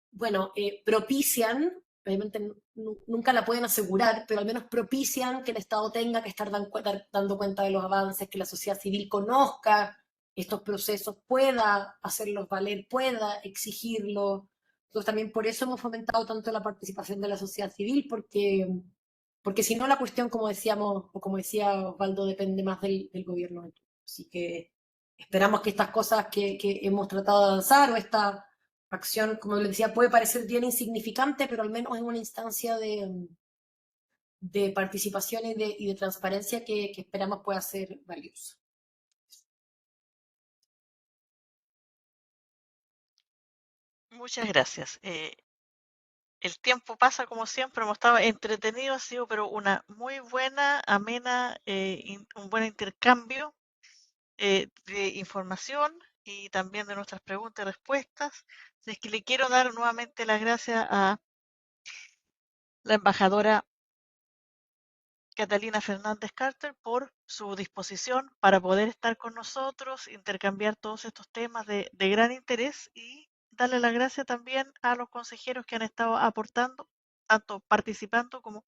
bueno, propician, obviamente nunca la pueden asegurar, pero al menos propician que el Estado tenga que estar dando cuenta de los avances, que la sociedad civil conozca estos procesos, pueda hacerlos valer, pueda exigirlos. Entonces también por eso hemos fomentado tanto la participación de la sociedad civil, porque si no la cuestión, como decíamos, o como decía Osvaldo, depende más del gobierno de turno. Así que esperamos que estas cosas que hemos tratado de avanzar o esta acción, como les decía, puede parecer bien insignificante, pero al menos es una instancia de participación y de transparencia que esperamos pueda ser valiosa. Muchas gracias. El tiempo pasa como siempre, hemos estado entretenidos, ha sido pero una muy buena, amena, un buen intercambio de información y también de nuestras preguntas y respuestas. Es que le quiero dar nuevamente las gracias a la embajadora Catalina Fernández Carter por su disposición para poder estar con nosotros, intercambiar todos estos temas de gran interés y darle las gracias también a los consejeros que han estado aportando, tanto participando como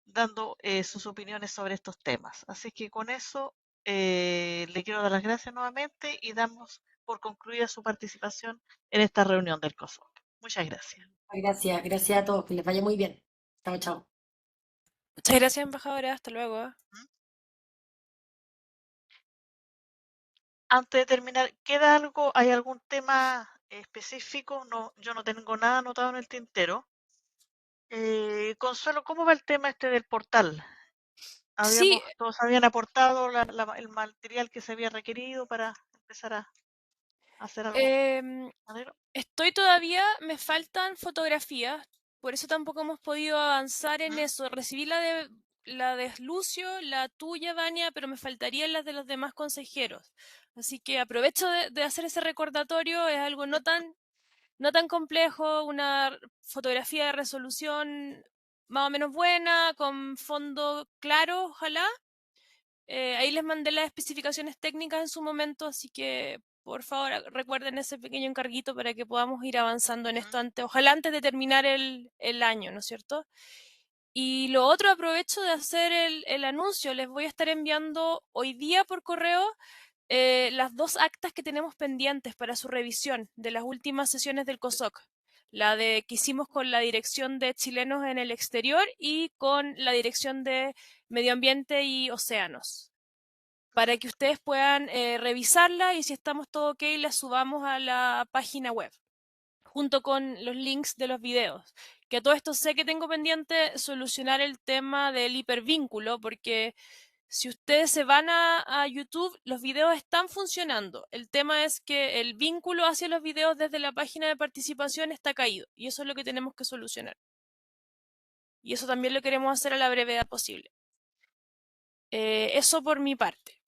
dando sus opiniones sobre estos temas. Así que con eso le quiero dar las gracias nuevamente y damos por concluida su participación en esta reunión del COSOC. Muchas gracias. Gracias, gracias a todos, que les vaya muy bien. Chao, chao. Muchas gracias, embajadora. Hasta luego. Antes de terminar, ¿queda algo? ¿Hay algún tema específico? No, yo no tengo nada anotado en el tintero. Consuelo, ¿cómo va el tema este del portal? Sí, Todos habían aportado el material que se había requerido para empezar a hacer algo. em, estoy todavía, me faltan fotografías, por eso tampoco hemos podido avanzar en eso. Recibí la de Lucio, la tuya, Vania, pero me faltarían las de los demás consejeros. Así que aprovecho de hacer ese recordatorio, es algo no tan complejo, una fotografía de resolución más o menos buena, con fondo claro, ojalá. Ahí les mandé las especificaciones técnicas en su momento, así que por favor recuerden ese pequeño encarguito para que podamos ir avanzando en esto antes, ojalá antes de terminar el año, ¿no es cierto? Y lo otro, aprovecho de hacer el anuncio, les voy a estar enviando hoy día por correo las 2 actas que tenemos pendientes para su revisión de las últimas sesiones del COSOC. La de que hicimos con la Dirección de Chilenos en el Exterior y con la Dirección de Medio Ambiente y Océanos. Para que ustedes puedan revisarla y si estamos todo ok, la subamos a la página web, junto con los links de los videos. Que a todo esto sé que tengo pendiente solucionar el tema del hipervínculo, porque si ustedes se van a YouTube, los videos están funcionando. El tema es que el vínculo hacia los videos desde la página de participación está caído. Y eso es lo que tenemos que solucionar. Y eso también lo queremos hacer a la brevedad posible. Eso por mi parte.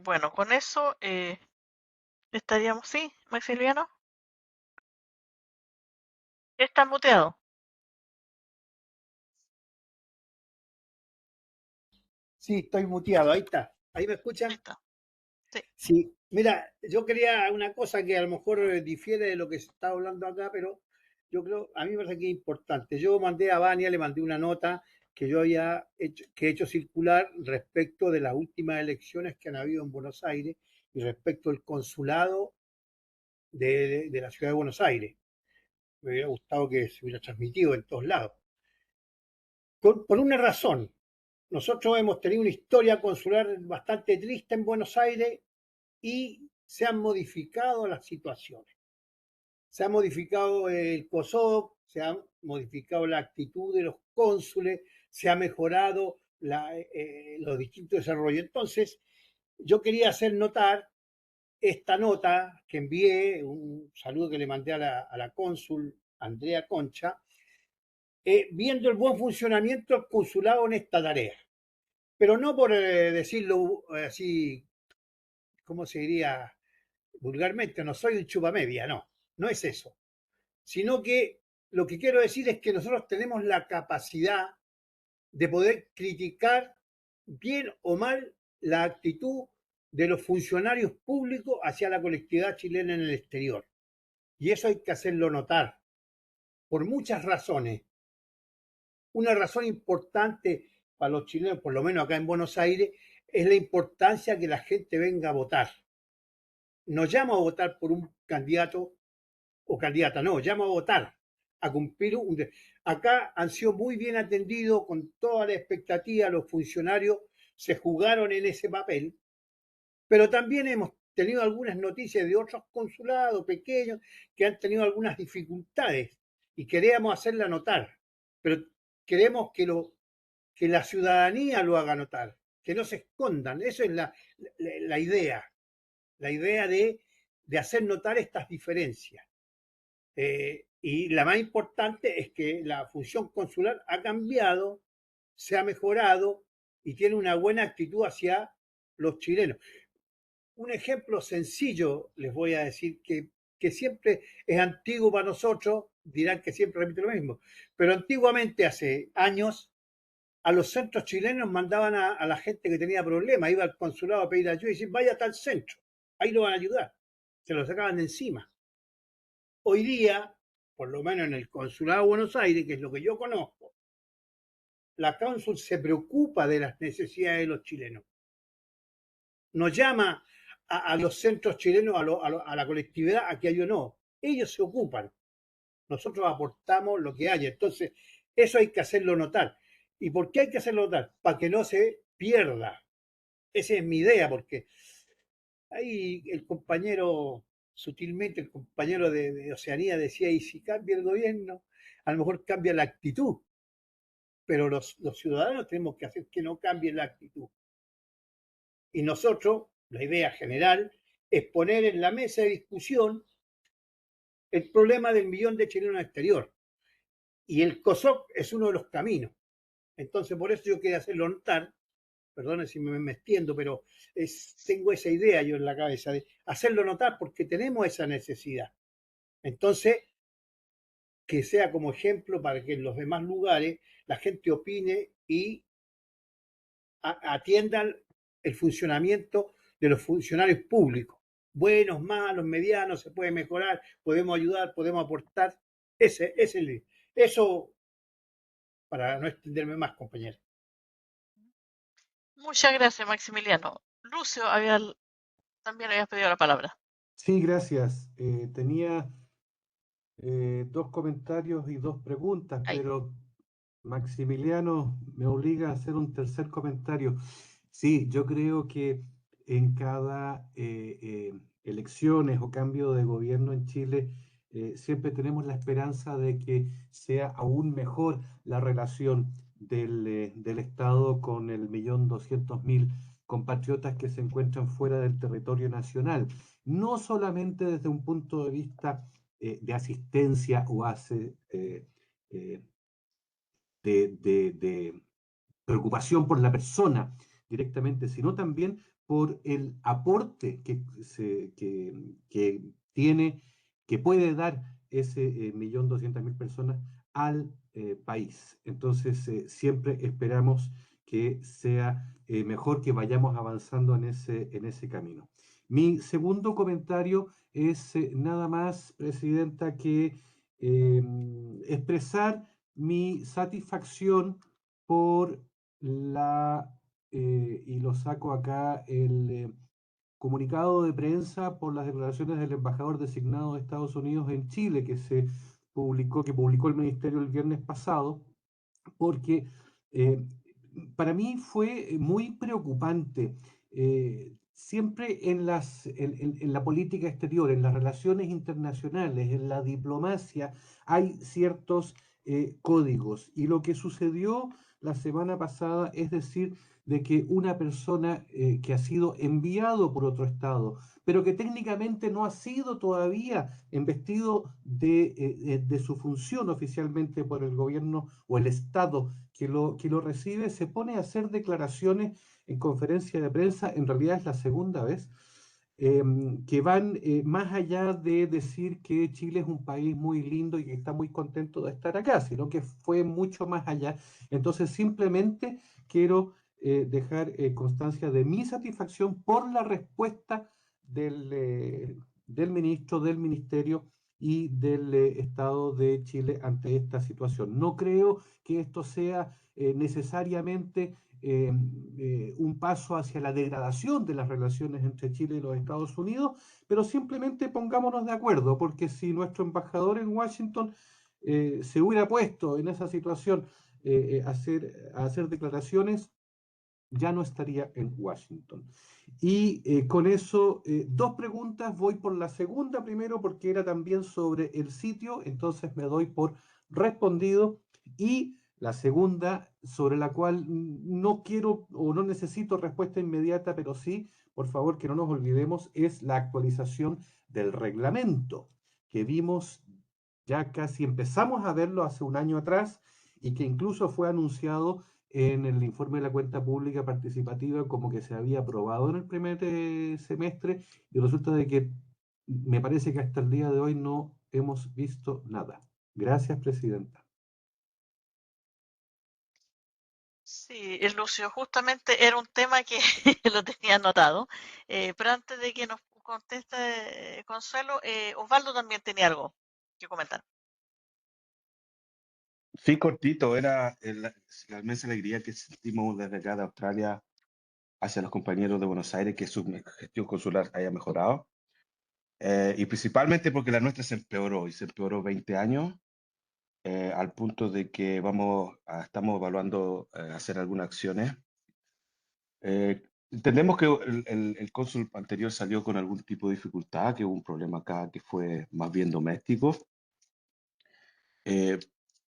Bueno, con eso estaríamos, sí, Maximiliano. Está muteado. Sí, estoy muteado, ahí está. ¿Ahí me Ahí escuchan? está. Sí. Sí, mira, yo quería una cosa que a lo mejor difiere de lo que se está hablando acá, pero yo creo, a mí me parece que es importante. Yo mandé a Vania, le mandé una nota que yo había hecho, que he hecho circular respecto de las últimas elecciones que han habido en Buenos Aires y respecto al consulado de la ciudad de Buenos Aires. Me hubiera gustado que se hubiera transmitido en todos lados. Por una razón, nosotros hemos tenido una historia consular bastante triste en Buenos Aires y se han modificado las situaciones. Se ha modificado el COSOC, se ha modificado la actitud de los cónsules, se ha mejorado los distintos desarrollos. Entonces, yo quería hacer notar esta nota que envié, un saludo que le mandé a la cónsul Andrea Concha, viendo el buen funcionamiento del consulado en esta tarea. Pero no por decirlo así, ¿cómo se diría vulgarmente? No soy un chupamedia, no, no es eso. Sino que lo que quiero decir es que nosotros tenemos la capacidad de poder criticar bien o mal la actitud de los funcionarios públicos hacia la colectividad chilena en el exterior. Y eso hay que hacerlo notar, por muchas razones. Una razón importante para los chilenos, por lo menos acá en Buenos Aires, es la importancia que la gente venga a votar. No llamo a votar por un candidato o candidata, no, llamo a votar, a cumplir un... Acá han sido muy bien atendidos con toda la expectativa, los funcionarios se jugaron en ese papel, pero también hemos tenido algunas noticias de otros consulados pequeños que han tenido algunas dificultades y queríamos hacerla notar, pero queremos que la ciudadanía lo haga notar, que no se escondan, eso es la idea de hacer notar estas diferencias. Y la más importante es que la función consular ha cambiado, se ha mejorado y tiene una buena actitud hacia los chilenos. Un ejemplo sencillo les voy a decir que siempre es antiguo para nosotros, dirán que siempre repito lo mismo, pero antiguamente, hace años, a los centros chilenos mandaban a la gente que tenía problemas, iba al consulado a pedir ayuda y decir, vaya a tal centro, ahí lo van a ayudar, se lo sacaban de encima. Hoy día, por lo menos en el consulado de Buenos Aires, que es lo que yo conozco, la cónsul se preocupa de las necesidades de los chilenos. Nos llama a los centros chilenos, a la colectividad, a que ayuden, no. Ellos se ocupan. Nosotros aportamos lo que haya. Entonces, eso hay que hacerlo notar. ¿Y por qué hay que hacerlo notar? Para que no se pierda. Esa es mi idea, porque ahí el compañero, sutilmente, el compañero de Oceanía decía, y si cambia el gobierno, a lo mejor cambia la actitud. Pero los ciudadanos tenemos que hacer que no cambie la actitud. Y nosotros, la idea general, es poner en la mesa de discusión el problema del millón de chilenos exterior. Y el COSOC es uno de los caminos. Entonces, por eso yo quería hacerlo notar, perdone si me extiendo, pero tengo esa idea yo en la cabeza de hacerlo notar porque tenemos esa necesidad. Entonces, que sea como ejemplo para que en los demás lugares la gente opine y atiendan el funcionamiento de los funcionarios públicos. Buenos, malos, medianos, se puede mejorar, podemos ayudar, podemos aportar. Eso para no extenderme más, compañero. Muchas gracias, Maximiliano. Lucio, también habías pedido la palabra. Sí, gracias. Tenía dos comentarios y dos preguntas, Ahí. pero Maximiliano me obliga a hacer un tercer comentario. Sí, yo creo que en cada elecciones o cambio de gobierno en Chile, siempre tenemos la esperanza de que sea aún mejor la relación del Estado con el 1.200.000 compatriotas que se encuentran fuera del territorio nacional. No solamente desde un punto de vista de asistencia o de preocupación por la persona directamente, sino también por el aporte que tiene, que puede dar ese 1.200.000 personas al país. Entonces, siempre esperamos que sea mejor, que vayamos avanzando en ese camino. Mi segundo comentario es nada más, Presidenta, que expresar mi satisfacción por y lo saco acá, el comunicado de prensa por las declaraciones del embajador designado de Estados Unidos en Chile que publicó el Ministerio el viernes pasado, porque para mí fue muy preocupante. Siempre en la política exterior, en las relaciones internacionales, en la diplomacia, hay ciertos códigos. Y lo que sucedió la semana pasada, es decir, de que una persona que ha sido enviado por otro Estado, pero que técnicamente no ha sido todavía investido de su función oficialmente por el gobierno o el Estado que lo recibe, se pone a hacer declaraciones en conferencia de prensa, en realidad es la segunda vez, que van más allá de decir que Chile es un país muy lindo y que está muy contento de estar acá, sino que fue mucho más allá. Entonces, simplemente quiero dejar constancia de mi satisfacción por la respuesta del ministro, del ministerio y del Estado de Chile ante esta situación. No creo que esto sea necesariamente un paso hacia la degradación de las relaciones entre Chile y los Estados Unidos, pero simplemente pongámonos de acuerdo, porque si nuestro embajador en Washington se hubiera puesto en esa situación a hacer declaraciones, ya no estaría en Washington. Y con eso, dos preguntas, voy por la segunda primero porque era también sobre el sitio, entonces me doy por respondido. Y la segunda, sobre la cual no quiero o no necesito respuesta inmediata, pero sí, por favor, que no nos olvidemos, es la actualización del reglamento que vimos, ya casi empezamos a verlo hace un año atrás y que incluso fue anunciado en el informe de la cuenta pública participativa como que se había aprobado en el primer semestre y resulta de que me parece que hasta el día de hoy no hemos visto nada. Gracias, presidenta. Sí, Lucio, justamente era un tema que lo tenía anotado, pero antes de que nos conteste Consuelo, Osvaldo también tenía algo que comentar. Sí, cortito, era la inmensa alegría que sentimos desde acá de Australia hacia los compañeros de Buenos Aires que su gestión consular haya mejorado. Y principalmente porque la nuestra se empeoró y se empeoró 20 años, al punto de que estamos evaluando hacer algunas acciones. Entendemos que el cónsul anterior salió con algún tipo de dificultad, que hubo un problema acá que fue más bien doméstico.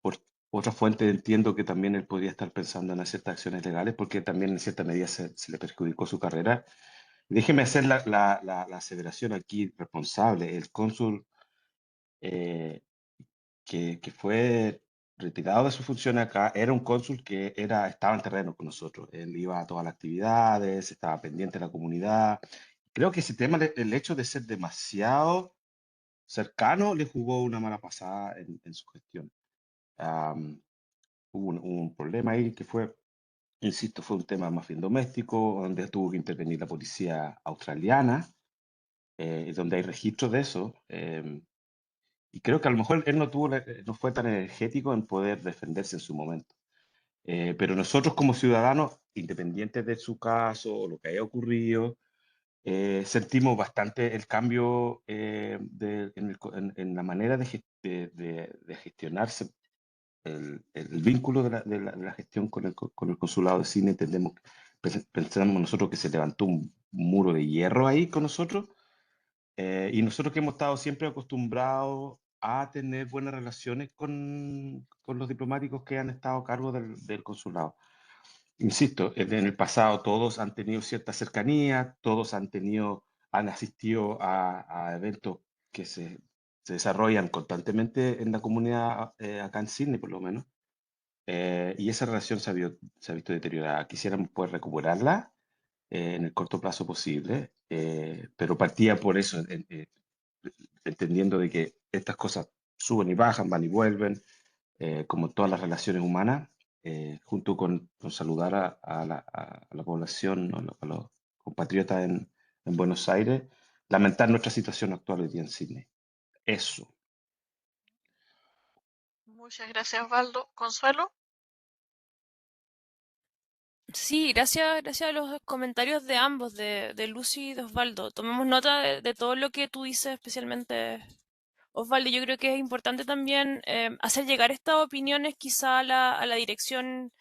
Por otra fuente entiendo que también él podría estar pensando en hacer ciertas acciones legales porque también en cierta medida se le perjudicó su carrera. Déjeme hacer la aseveración aquí responsable. El cónsul que fue retirado de su función acá era un cónsul que estaba en terreno con nosotros. Él iba a todas las actividades, estaba pendiente de la comunidad. Creo que ese tema, el hecho de ser demasiado cercano, le jugó una mala pasada en su gestión. Am, hubo un problema ahí que fue, insisto, fue un tema más bien doméstico, donde tuvo que intervenir la policía australiana, donde hay registros de eso. Y creo que a lo mejor él no fue tan energético en poder defenderse en su momento. Pero nosotros como ciudadanos, independientes de su caso o lo que haya ocurrido, sentimos bastante el cambio en la manera de gestionarse el vínculo de la gestión con el consulado de Sydney. Pensamos nosotros que se levantó un muro de hierro ahí con nosotros, y nosotros que hemos estado siempre acostumbrados a tener buenas relaciones con los diplomáticos que han estado a cargo del consulado. Insisto, en el pasado todos han tenido cierta cercanía, todos han asistido a eventos que se desarrollan constantemente en la comunidad, acá en Sydney por lo menos, y esa relación se ha visto deteriorada. Quisiéramos poder recuperarla en el corto plazo posible, pero partía por eso, entendiendo de que estas cosas suben y bajan, van y vuelven, como todas las relaciones humanas, junto con saludar a la población, ¿no? A los compatriotas en Buenos Aires, lamentar nuestra situación actual hoy día en Sydney. Eso. Muchas gracias, Osvaldo. Consuelo. Sí, gracias a los comentarios de ambos, de Lucy y de Osvaldo. Tomemos nota de todo lo que tú dices, especialmente Osvaldo. Yo creo que es importante también hacer llegar estas opiniones quizá a la dirección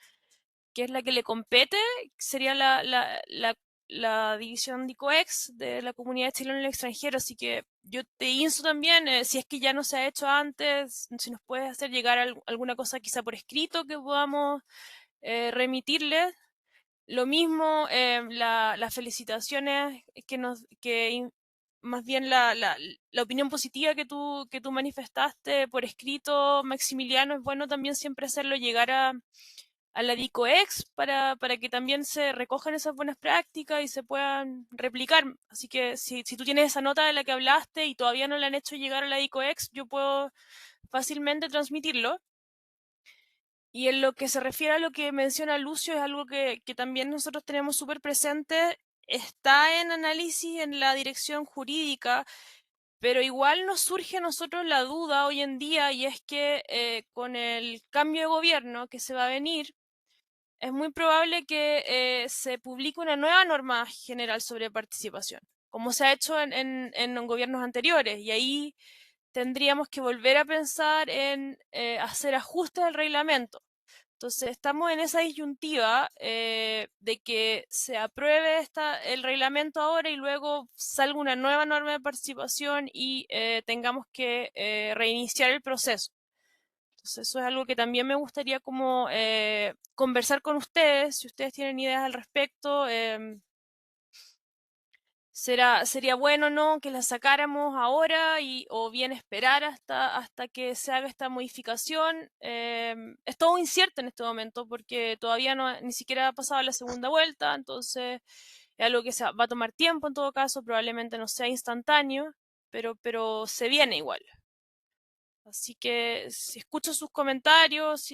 que es la que le compete, sería la división de ICOEX de la comunidad chilena en el extranjero. Así que yo te insto también, si es que ya no se ha hecho antes, si nos puedes hacer llegar alguna cosa quizá por escrito que podamos remitirles. Lo mismo, las felicitaciones más bien la opinión positiva que tú manifestaste por escrito, Maximiliano, es bueno también siempre hacerlo llegar a la DICOEX para que también se recojan esas buenas prácticas y se puedan replicar. Así que si tú tienes esa nota de la que hablaste y todavía no la han hecho llegar a la DICOEX, yo puedo fácilmente transmitirlo. Y en lo que se refiere a lo que menciona Lucio, es algo que también nosotros tenemos súper presente, está en análisis en la dirección jurídica, pero igual nos surge a nosotros la duda hoy en día, y es que con el cambio de gobierno que se va a venir, es muy probable que se publique una nueva norma general sobre participación, como se ha hecho en gobiernos anteriores, y ahí tendríamos que volver a pensar en hacer ajustes al reglamento. Entonces, estamos en esa disyuntiva de que se apruebe el reglamento ahora y luego salga una nueva norma de participación y tengamos que reiniciar el proceso. Entonces, eso es algo que también me gustaría como conversar con ustedes, si ustedes tienen ideas al respecto. Sería bueno, ¿no?, que la sacáramos ahora o bien esperar hasta que se haga esta modificación. Es todo incierto en este momento porque todavía ni siquiera ha pasado la segunda vuelta, entonces es algo que va a tomar tiempo en todo caso, probablemente no sea instantáneo, pero se viene igual. Así que si escucho sus comentarios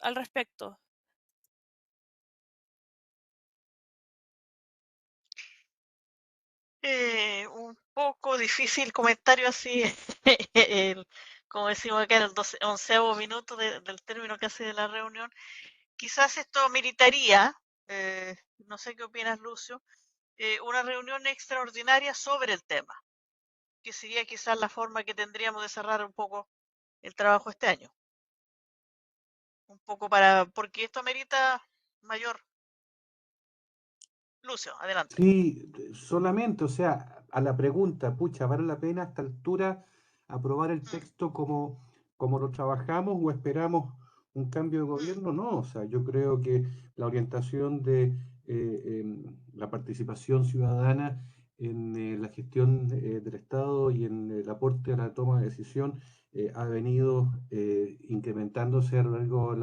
al respecto. Un poco difícil comentario así, como decimos acá en el 11º minuto del término casi de la reunión. Quizás esto meritaría, no sé qué opinas, Lucio, una reunión extraordinaria sobre el tema, que sería quizás la forma que tendríamos de cerrar un poco el trabajo este año. Un poco porque esto merita mayor. Lucio, adelante. Sí, solamente, o sea, a la pregunta, pucha, ¿vale la pena a esta altura aprobar el texto como lo trabajamos o esperamos un cambio de gobierno? No, o sea, yo creo que la orientación de la participación ciudadana en la gestión del Estado y en el aporte a la toma de decisión ha venido incrementándose a lo largo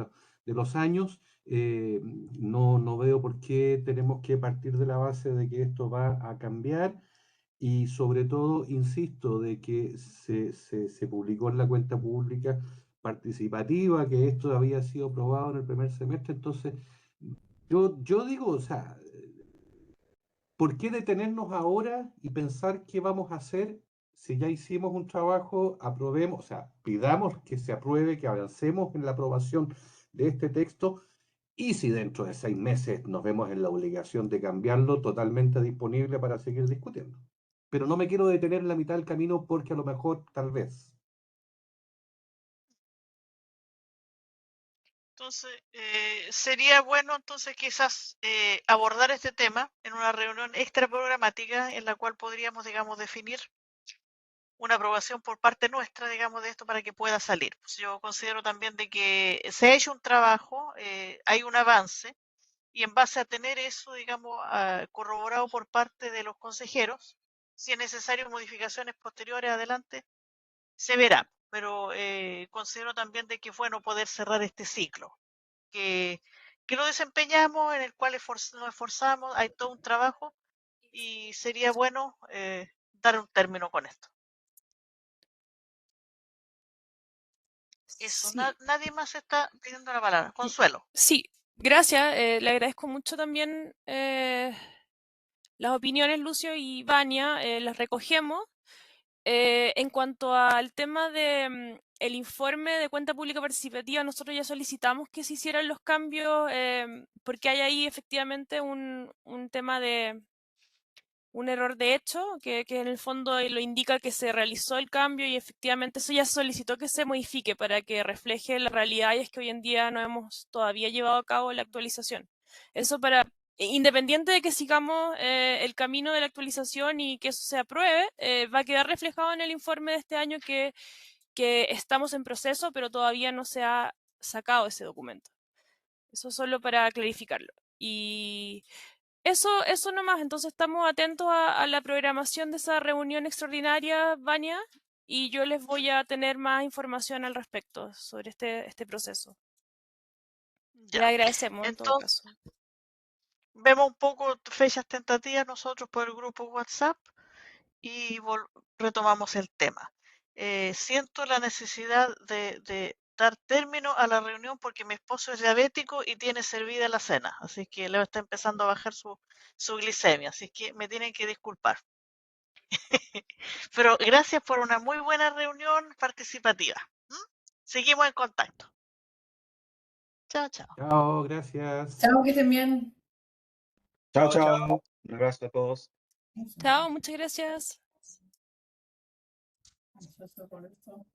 de los años. No veo por qué tenemos que partir de la base de que esto va a cambiar y sobre todo, insisto, de que se publicó en la cuenta pública participativa, que esto había sido aprobado en el primer semestre. Entonces, yo digo, o sea, ¿por qué detenernos ahora y pensar qué vamos a hacer si ya hicimos un trabajo? Aprobemos, o sea, pidamos que se apruebe, que avancemos en la aprobación de este texto. Y si dentro de 6 meses nos vemos en la obligación de cambiarlo, totalmente disponible para seguir discutiendo. Pero no me quiero detener en la mitad del camino porque a lo mejor, tal vez. Entonces, sería bueno entonces quizás abordar este tema en una reunión extra programática en la cual podríamos, digamos, definir una aprobación por parte nuestra, digamos, de esto para que pueda salir. Pues yo considero también de que se ha hecho un trabajo, hay un avance, y en base a tener eso, digamos, corroborado por parte de los consejeros, si es necesario modificaciones posteriores adelante, se verá. Pero considero también de que es bueno poder cerrar este ciclo, que, que lo desempeñamos, en el cual nos esforzamos, hay todo un trabajo y sería bueno dar un término con esto. Eso, Sí. nadie más está pidiendo la palabra. Consuelo. Sí, gracias. Le agradezco mucho también las opiniones, Lucio y Vania. Las recogemos. En cuanto al tema de el informe de cuenta pública participativa, nosotros ya solicitamos que se hicieran los cambios porque hay ahí efectivamente un tema de un error de hecho, que en el fondo lo indica que se realizó el cambio y efectivamente eso ya se solicitó que se modifique para que refleje la realidad, y es que hoy en día no hemos todavía llevado a cabo la actualización. Eso independiente de que sigamos el camino de la actualización y que eso se apruebe, va a quedar reflejado en el informe de este año que estamos en proceso, pero todavía no se ha sacado ese documento. Eso solo para clarificarlo. Y eso nomás. Entonces estamos atentos a la programación de esa reunión extraordinaria, Vania, y yo les voy a tener más información al respecto sobre este proceso. Le Ya. agradecemos en todo Entonces, caso. vemos un poco fechas tentativas nosotros por el grupo WhatsApp y retomamos el tema. Siento la necesidad de dar término a la reunión porque mi esposo es diabético y tiene servida la cena, así que le está empezando a bajar su glicemia, así que me tienen que disculpar. Pero gracias por una muy buena reunión participativa. Seguimos en contacto. Chao, chao. Chao, gracias. Chao, que estén bien. Chao, Chao, chao. chao. Un abrazo a todos. Chao, muchas gracias. Eso con esto.